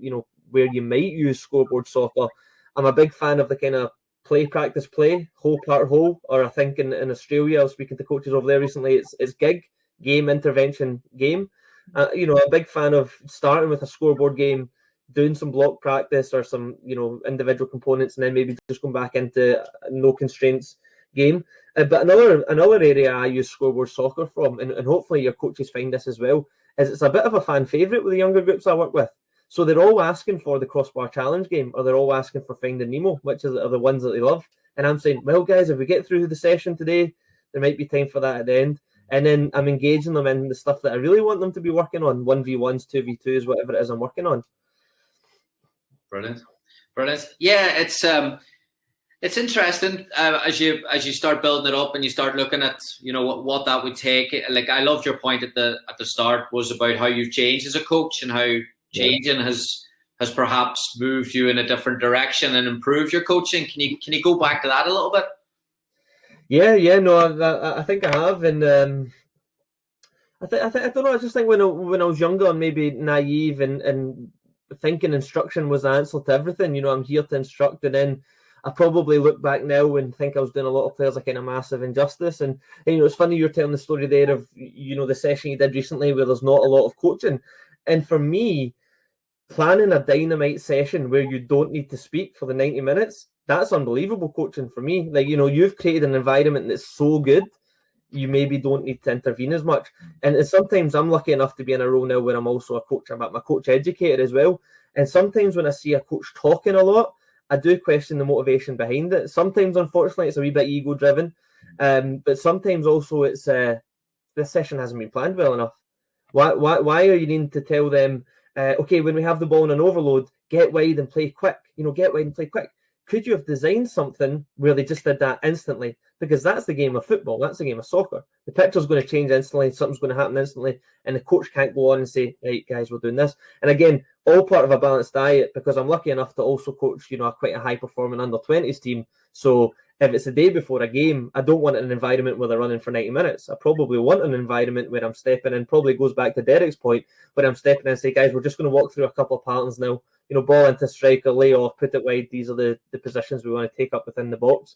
where you might use scoreboard soccer, I'm a big fan of the kind of practice play, whole part whole, or I think in Australia, I was speaking to coaches over there recently, it's GIG, game intervention game. A big fan of starting with a scoreboard game, doing some block practice or some, individual components, and then maybe just going back into no constraints game. But another area I use scoreboard soccer from, and hopefully your coaches find this as well, is it's a bit of a fan favourite with the younger groups I work with. So they're all asking for the crossbar challenge game, or they're all asking for Finding Nemo, which are the ones that they love. And I'm saying, well, guys, if we get through the session today, there might be time for that at the end. And then I'm engaging them in the stuff that I really want them to be working on, 1v1s, 2v2s, whatever it is I'm working on. Brilliant. Yeah, it's interesting as you start building it up and you start looking at what that would take. Like, I loved your point at the start was about how you've changed as a coach and how changing has perhaps moved you in a different direction and improved your coaching. Can you go back to that a little bit? Yeah, no, I think I have, and I don't know. I just think when I was younger and maybe naive and thinking instruction was the answer to everything. I'm here to instruct, and then I probably look back now and think I was doing a lot of players a kind of massive injustice. And it's funny you're telling the story there of the session you did recently where there's not a lot of coaching, and for me, planning a dynamite session where you don't need to speak for the 90 minutes, that's unbelievable coaching for me. Like, you've created an environment that's so good, you maybe don't need to intervene as much. And sometimes I'm lucky enough to be in a role now where I'm also a coach. I'm a coach educator as well. And sometimes when I see a coach talking a lot, I do question the motivation behind it. Sometimes, unfortunately, it's a wee bit ego-driven. But sometimes also it's this session hasn't been planned well enough. Why are you needing to tell them, okay, when we have the ball in an overload, get wide and play quick. Get wide and play quick. could you have designed something where they just did that instantly? Because that's the game of football. That's the game of soccer. The picture's going to change instantly. Something's going to happen instantly. And the coach can't go on and say, right, guys, we're doing this. And again, all part of a balanced diet, because I'm lucky enough to also coach, quite a high-performing under-20s team. So if it's the day before a game, I don't want an environment where they're running for 90 minutes. I probably want an environment where I'm stepping in, probably goes back to Derek's point, where I'm stepping in and say, guys, we're just going to walk through a couple of patterns now. Ball into striker, lay off, put it wide. These are the positions we want to take up within the box.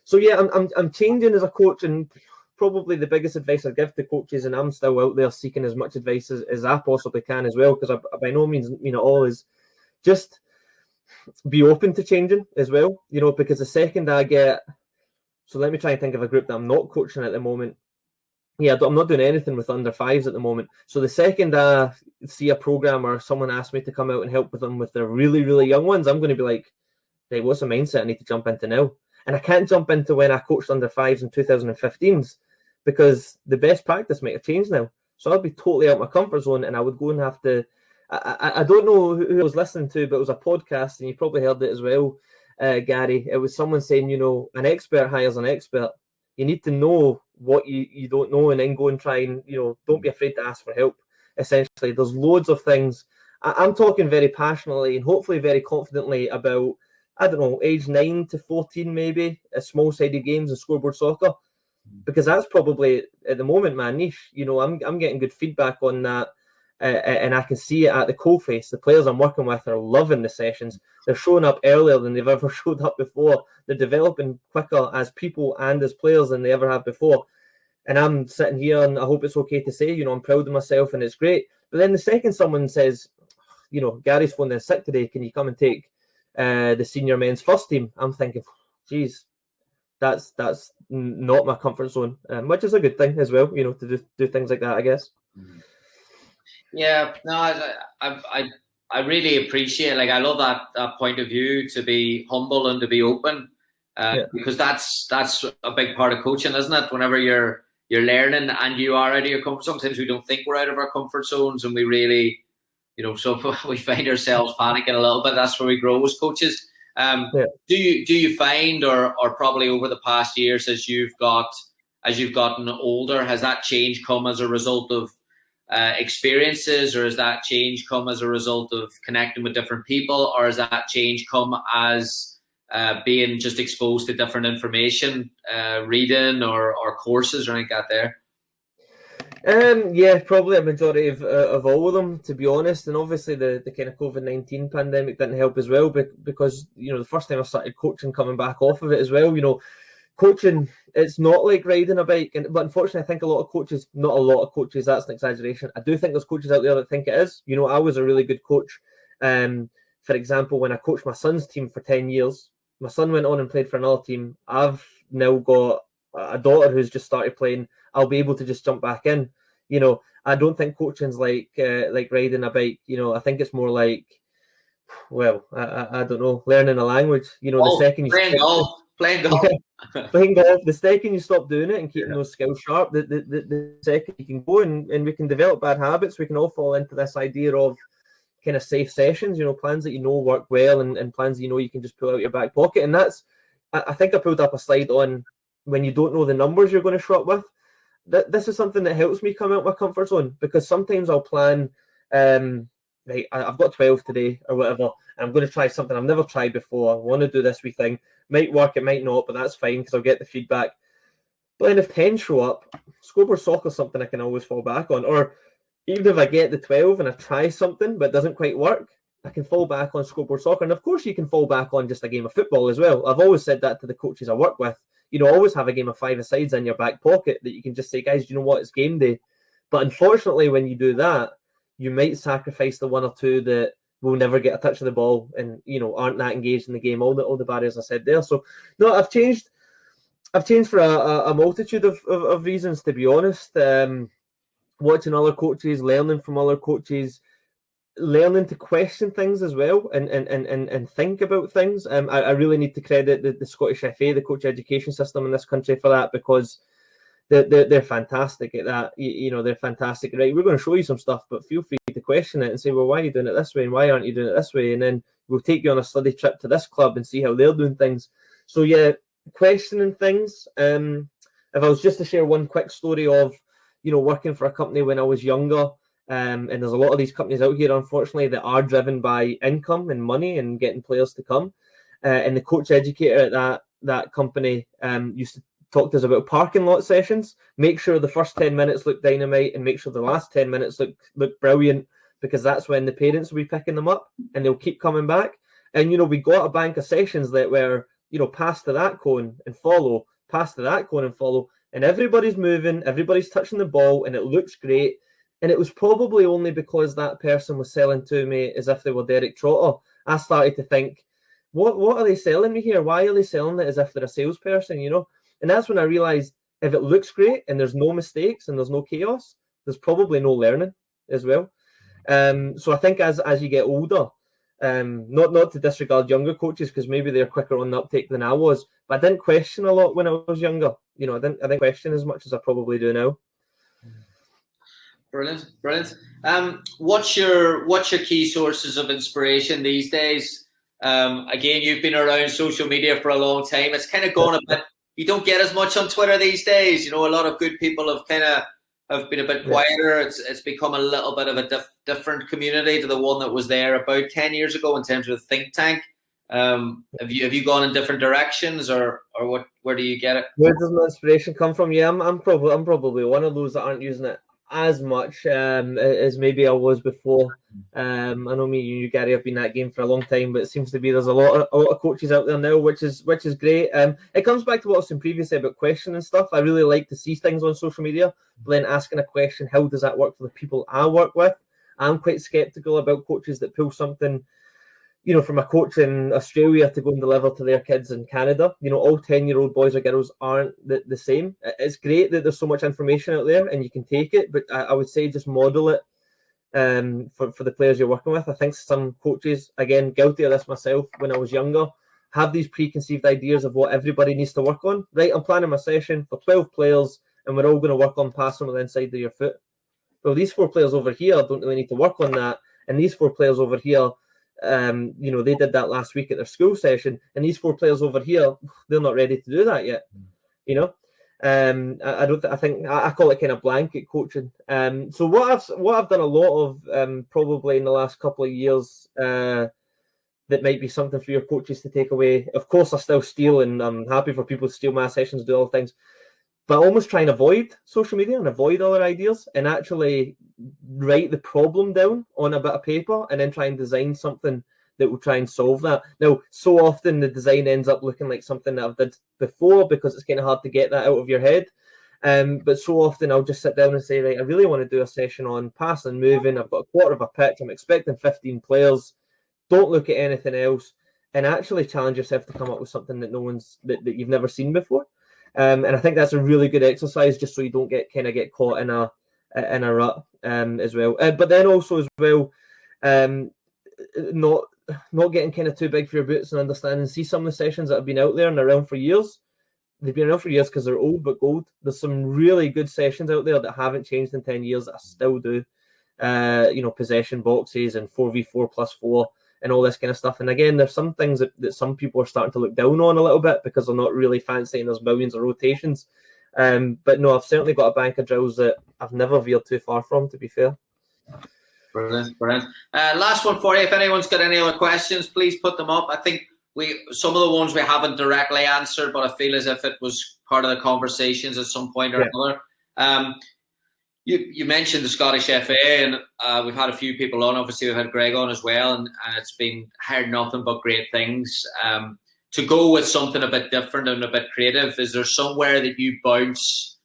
So yeah, I'm changing as a coach, and probably the biggest advice I give to coaches, and I'm still out there seeking as much advice as I possibly can as well, because I by no means mean it all, is just be open to changing as well. Because the second I get, so let me try and think of a group that I'm not coaching at the moment. Yeah, I'm not doing anything with under fives at the moment. So the second I see a program or someone asks me to come out and help with them with their really, really young ones, I'm going to be like, hey, what's the mindset I need to jump into now? And I can't jump into when I coached under fives in 2015s, because the best practice might have changed now. So I'd be totally out of my comfort zone, and I would go and have to, I don't know who I was listening to, but it was a podcast, and you probably heard it as well, Gary. It was someone saying, an expert hires an expert. You need to know what you don't know, and then go and try and, don't be afraid to ask for help. Essentially, there's loads of things. I'm talking very passionately and hopefully very confidently about, I don't know, age 9 to 14 maybe, small-sided games and scoreboard soccer, because that's probably, at the moment, my niche. I'm getting good feedback on that, and I can see it at the coalface. The players I'm working with are loving the sessions. They're showing up earlier than they've ever showed up before. They're developing quicker as people and as players than they ever have before. And I'm sitting here, and I hope it's okay to say, I'm proud of myself and it's great. But then the second someone says, Gary's phoned in sick today, can you come and take the senior men's first team? I'm thinking, geez, that's not my comfort zone, which is a good thing as well, to do things like that, I guess. Yeah, no, I really appreciate, I love that point of view, to be humble and to be open, because that's a big part of coaching, isn't it? Whenever you're learning and you are out of your comfort zone, sometimes we don't think we're out of our comfort zones, and we really, so we find ourselves panicking a little bit. That's where we grow as coaches. Do you find, or probably over the past years as you've gotten older, has that change come as a result of experiences, or has that change come as a result of connecting with different people, or has that change come as being just exposed to different information, reading or courses or anything like that there? Yeah, probably a majority of all of them, to be honest. And obviously the kind of COVID-19 pandemic didn't help as well, because the first time I started coaching, coming back off of it as well, coaching, it's not like riding a bike. But unfortunately, I think not a lot of coaches, that's an exaggeration. I do think there's coaches out there that think it is. I was a really good coach. For example, when I coached my son's team for 10 years, my son went on and played for another team. I've now got a daughter who's just started playing. I'll be able to just jump back in. I don't think coaching's like riding a bike. I think it's more like, well, I don't know, learning a language. The second you playing golf. Playing golf. The second you stop doing it and keeping those skills sharp, the second you can go and we can develop bad habits. We can all fall into this idea of kind of safe sessions, plans that work well, and plans that you can just pull out your back pocket. And that's, I think I pulled up a slide on when you don't know the numbers you're going to show up with. This is something that helps me come out of my comfort zone, because sometimes I'll plan, right, I've got 12 today or whatever, and I'm going to try something I've never tried before. I want to do this wee thing. Might work, it might not, but that's fine because I'll get the feedback. But then if 10 show up, scoreboard soccer is something I can always fall back on. Or even if I get the 12 and I try something but it doesn't quite work, I can fall back on scoreboard soccer. And of course you can fall back on just a game of football as well. I've always said that to the coaches I work with. Always have a game of five-a-sides in your back pocket that you can just say, guys, you know what, it's game day. But unfortunately, when you do that, you might sacrifice the one or two that will never get a touch of the ball and, aren't that engaged in the game. All the barriers I said there. So, no, I've changed for a multitude of reasons, to be honest. Watching other coaches, learning from other coaches, learning to question things as well, and think about things. I really need to credit the Scottish FA, the coach education system in this country, for that, because they're fantastic at that. They're fantastic. Right, we're going to show you some stuff, but feel free to question it and say, well, why are you doing it this way, and why aren't you doing it this way? And then we'll take you on a study trip to this club and see how they're doing things. So yeah, questioning things. If I was just to share one quick story of, working for a company when I was younger, and there's a lot of these companies out here, unfortunately, that are driven by income and money and getting players to come. And the coach educator at that company used to talk to us about parking lot sessions. Make sure the first 10 minutes look dynamite and make sure the last 10 minutes look brilliant, because that's when the parents will be picking them up and they'll keep coming back. And, we got a bank of sessions that were, pass to that cone and follow, pass to that cone and follow. And everybody's moving, everybody's touching the ball, and it looks great. And it was probably only because that person was selling to me as if they were Derek Trotter. I started to think, what are they selling me here? Why are they selling it as if they're a salesperson, And that's when I realized, if it looks great and there's no mistakes and there's no chaos, there's probably no learning as well. So I think as you get older, not to disregard younger coaches, because maybe they're quicker on the uptake than I was, but I didn't question a lot when I was younger. I didn't question as much as I probably do now. Brilliant. What's your key sources of inspiration these days? Again, you've been around social media for a long time. It's kind of gone a bit. You don't get as much on Twitter these days. A lot of good people have been a bit quieter. It's become a little bit of a different community to the one that was there about 10 years ago in terms of think tank. Have you gone in different directions, or what? Where do you get it? Where does my inspiration come from? Yeah, I'm probably one of those that aren't using it as much as maybe I was before. I know me and you, Gary, have been in that game for a long time, but it seems to be there's a lot of coaches out there now, which is great. It comes back to what I was saying previously about questioning stuff. I really like to see things on social media, but then asking a question, how does that work for the people I work with? I'm quite skeptical about coaches that pull something, from a coach in Australia to go and deliver to their kids in Canada. All 10-year-old boys or girls aren't the same. It's great that there's so much information out there and you can take it, but I would say just model it for the players you're working with. I think some coaches, again, guilty of this myself when I was younger, have these preconceived ideas of what everybody needs to work on. Right, I'm planning my session for 12 players and we're all going to work on passing with the inside of your foot. Well, these 4 players over here don't really need to work on that. And these 4 players over here, they did that last week at their school session, and these 4 players over here, they're not ready to do that yet. I think I call it kind of blanket coaching. So what I've done a lot of probably in the last couple of years that might be something for your coaches to take away. Of course, I still steal, and I'm happy for people to steal my sessions, do all things, but almost try and avoid social media and avoid other ideas and actually write the problem down on a bit of paper and then try and design something that will try and solve that. Now, so often the design ends up looking like something that I've did before because it's kind of hard to get that out of your head. But so often I'll just sit down and say, right, I really want to do a session on passing and moving. I've got a quarter of a pitch. I'm expecting 15 players. Don't look at anything else and actually challenge yourself to come up with something that that you've never seen before. And I think that's a really good exercise, just so you don't get caught in a rut as well. But then also as well, not getting kind of too big for your boots and understanding. See some of the sessions that have been out there and around for years. They've been around for years because they're old but gold. There's some really good sessions out there that haven't changed in 10 years that I still do. Possession boxes and 4v4+4 and all this kind of stuff. And again, there's some things that some people are starting to look down on a little bit because they're not really fancying there's millions of rotations. But no, I've certainly got a bank of drills that I've never veered too far from, to be fair. Brilliant. Last one for you. If anyone's got any other questions, please put them up. I think some of the ones we haven't directly answered, but I feel as if it was part of the conversations at some point or another. You mentioned the Scottish FA, and we've had a few people on. Obviously, we've had Greg on as well, and it's been heard nothing but great things. To go with something a bit different and a bit creative, is there somewhere that you bounce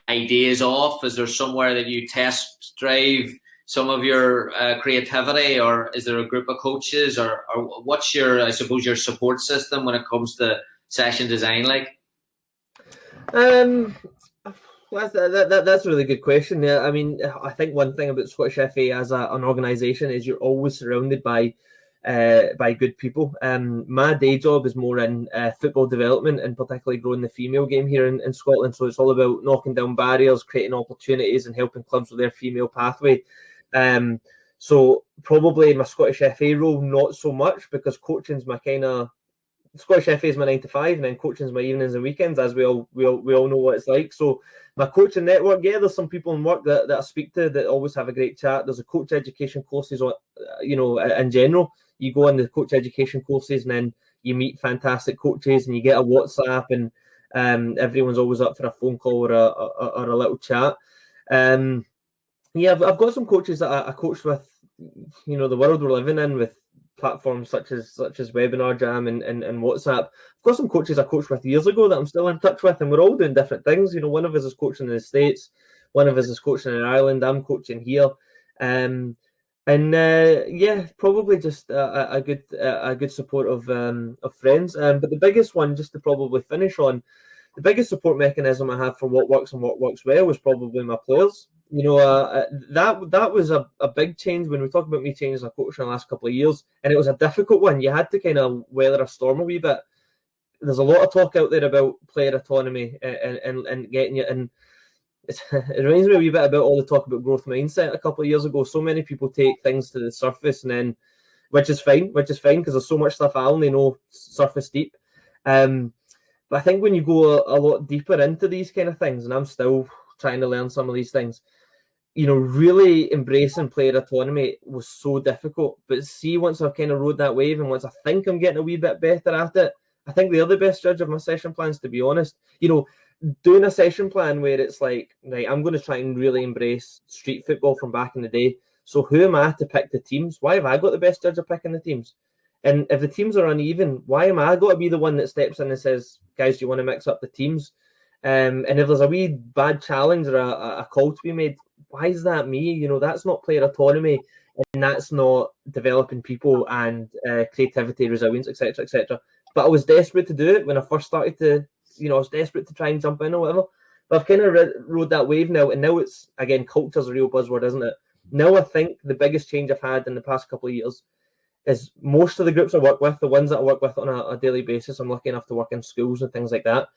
ideas off? Is there somewhere that you test drive some of your creativity, or is there a group of coaches, or what's your, I suppose, your support system when it comes to session design like? That's a really good question. Yeah, I mean, I think one thing about Scottish FA as an organisation is you're always surrounded by good people. My day job is more in football development and particularly growing the female game here in Scotland. So it's all about knocking down barriers, creating opportunities, and helping clubs with their female pathway. So probably my Scottish FA role, not so much, because coaching's my kind of Scottish FA is my 9 to 5, and then coaching's my evenings and weekends, as we all know what it's like. So my coaching network, yeah, there's some people in work that I speak to that always have a great chat. There's a coach education courses on, in general. You go on the coach education courses, and then you meet fantastic coaches, and you get a WhatsApp, and everyone's always up for a phone call or a little chat. Yeah, I've got some coaches that I coach with, the world we're living in, with platforms such as Webinar Jam and WhatsApp. I've got some coaches I coached with years ago that I'm still in touch with, and we're all doing different things. One of us is coaching in the States, one of us is coaching in Ireland, I'm coaching here. Probably just a good support of friends. But the biggest one, just to probably finish on, the biggest support mechanism I have for what works and what works well was probably my players. That was a big change when we talk about me changing as a coach in the last couple of years, and it was a difficult one. You had to kind of weather a storm a wee bit. There's a lot of talk out there about player autonomy and getting you, and it reminds me a wee bit about all the talk about growth mindset a couple of years ago. So many people take things to the surface, and then, which is fine because there's so much stuff I only know surface deep. But I think when you go a lot deeper into these kind of things, and I'm still trying to learn some of these things, really embracing player autonomy was so difficult. But see, once I've kind of rode that wave, and once I think I'm getting a wee bit better at it, I think the other best judge of my session plans, to be honest, doing a session plan where it's like, right, I'm going to try and really embrace street football from back in the day. So who am I to pick the teams? Why have I got the best judge of picking the teams? And if the teams are uneven, why am I got to be the one that steps in and says, guys, do you want to mix up the teams? And if there's a wee bad challenge or a call to be made, why is that me? That's not player autonomy, and that's not developing people and creativity, resilience, etc., etc. But I was desperate to do it when I first started to, I was desperate to try and jump in or whatever. But I've kind of rode that wave now, and now it's, again, culture's a real buzzword, isn't it? Now I think the biggest change I've had in the past couple of years is most of the groups I work with, the ones that I work with on a daily basis, I'm lucky enough to work in schools and things like that.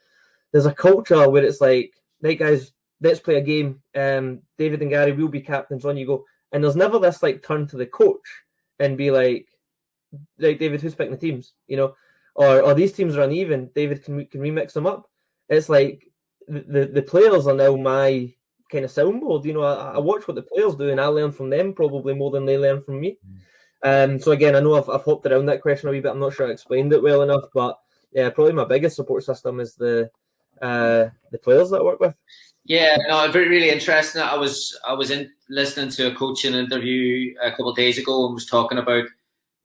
There's a culture where it's like, right, guys, let's play a game. David and Gary will be captains, on you go. And there's never this like turn to the coach and be like, right, David, who's picking the teams? Or these teams are uneven. David, can we mix them up? It's like the players are now my kind of soundboard. I watch what the players do, and I learn from them probably more than they learn from me. So again, I know I've hopped around that question a wee bit. I'm not sure I explained it well enough, but yeah, probably my biggest support system is the players that I work with. Yeah, no, very really interesting. I was listening to a coaching interview a couple of days ago and was talking about,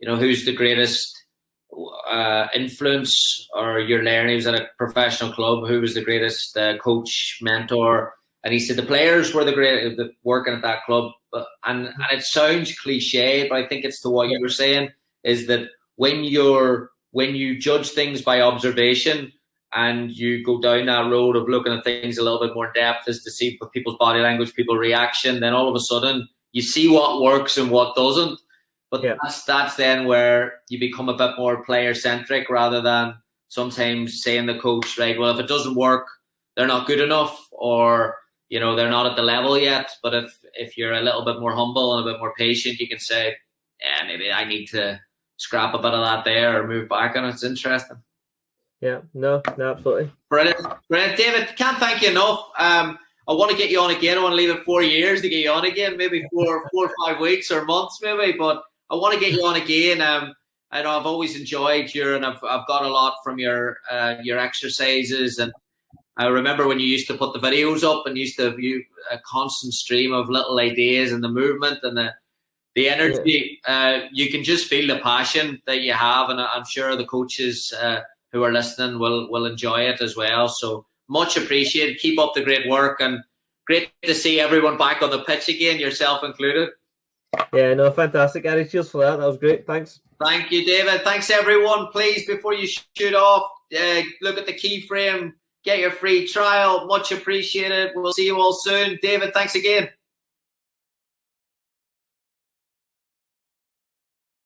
who's the greatest influence or your learning. He was at a professional club. Who was the greatest coach, mentor? And he said the players were the working at that club. And it sounds cliche, but I think it's to what you were saying, is that when you judge things by observation and you go down that road of looking at things a little bit more depth, as to see people's body language, people's reaction, then all of a sudden you see what works and what doesn't. But that's then where you become a bit more player centric, rather than sometimes saying the coach, right, well, if it doesn't work, they're not good enough, or they're not at the level yet. But if you're a little bit more humble and a bit more patient, you can say, yeah, maybe I need to scrap a bit of that there or move back on it. It's interesting. Yeah, no, absolutely. Brilliant. David, can't thank you enough. I want to get you on again. I want to leave it 4 years to get you on again, maybe 4 or 5 weeks or months maybe, but I want to get you on again. I know I've always enjoyed and I've got a lot from your exercises, and I remember when you used to put the videos up and used to view a constant stream of little ideas and the movement and the energy. You can just feel the passion that you have, and I'm sure the coaches who are listening will enjoy it as well. So much appreciated. Keep up the great work, and great to see everyone back on the pitch again, yourself included. Yeah, no, fantastic, Gary. Cheers for that. That was great. Thanks. Thank you, David. Thanks, everyone. Please, before you shoot off, look at the keyframe. Get your free trial. Much appreciated. We'll see you all soon. David, thanks again.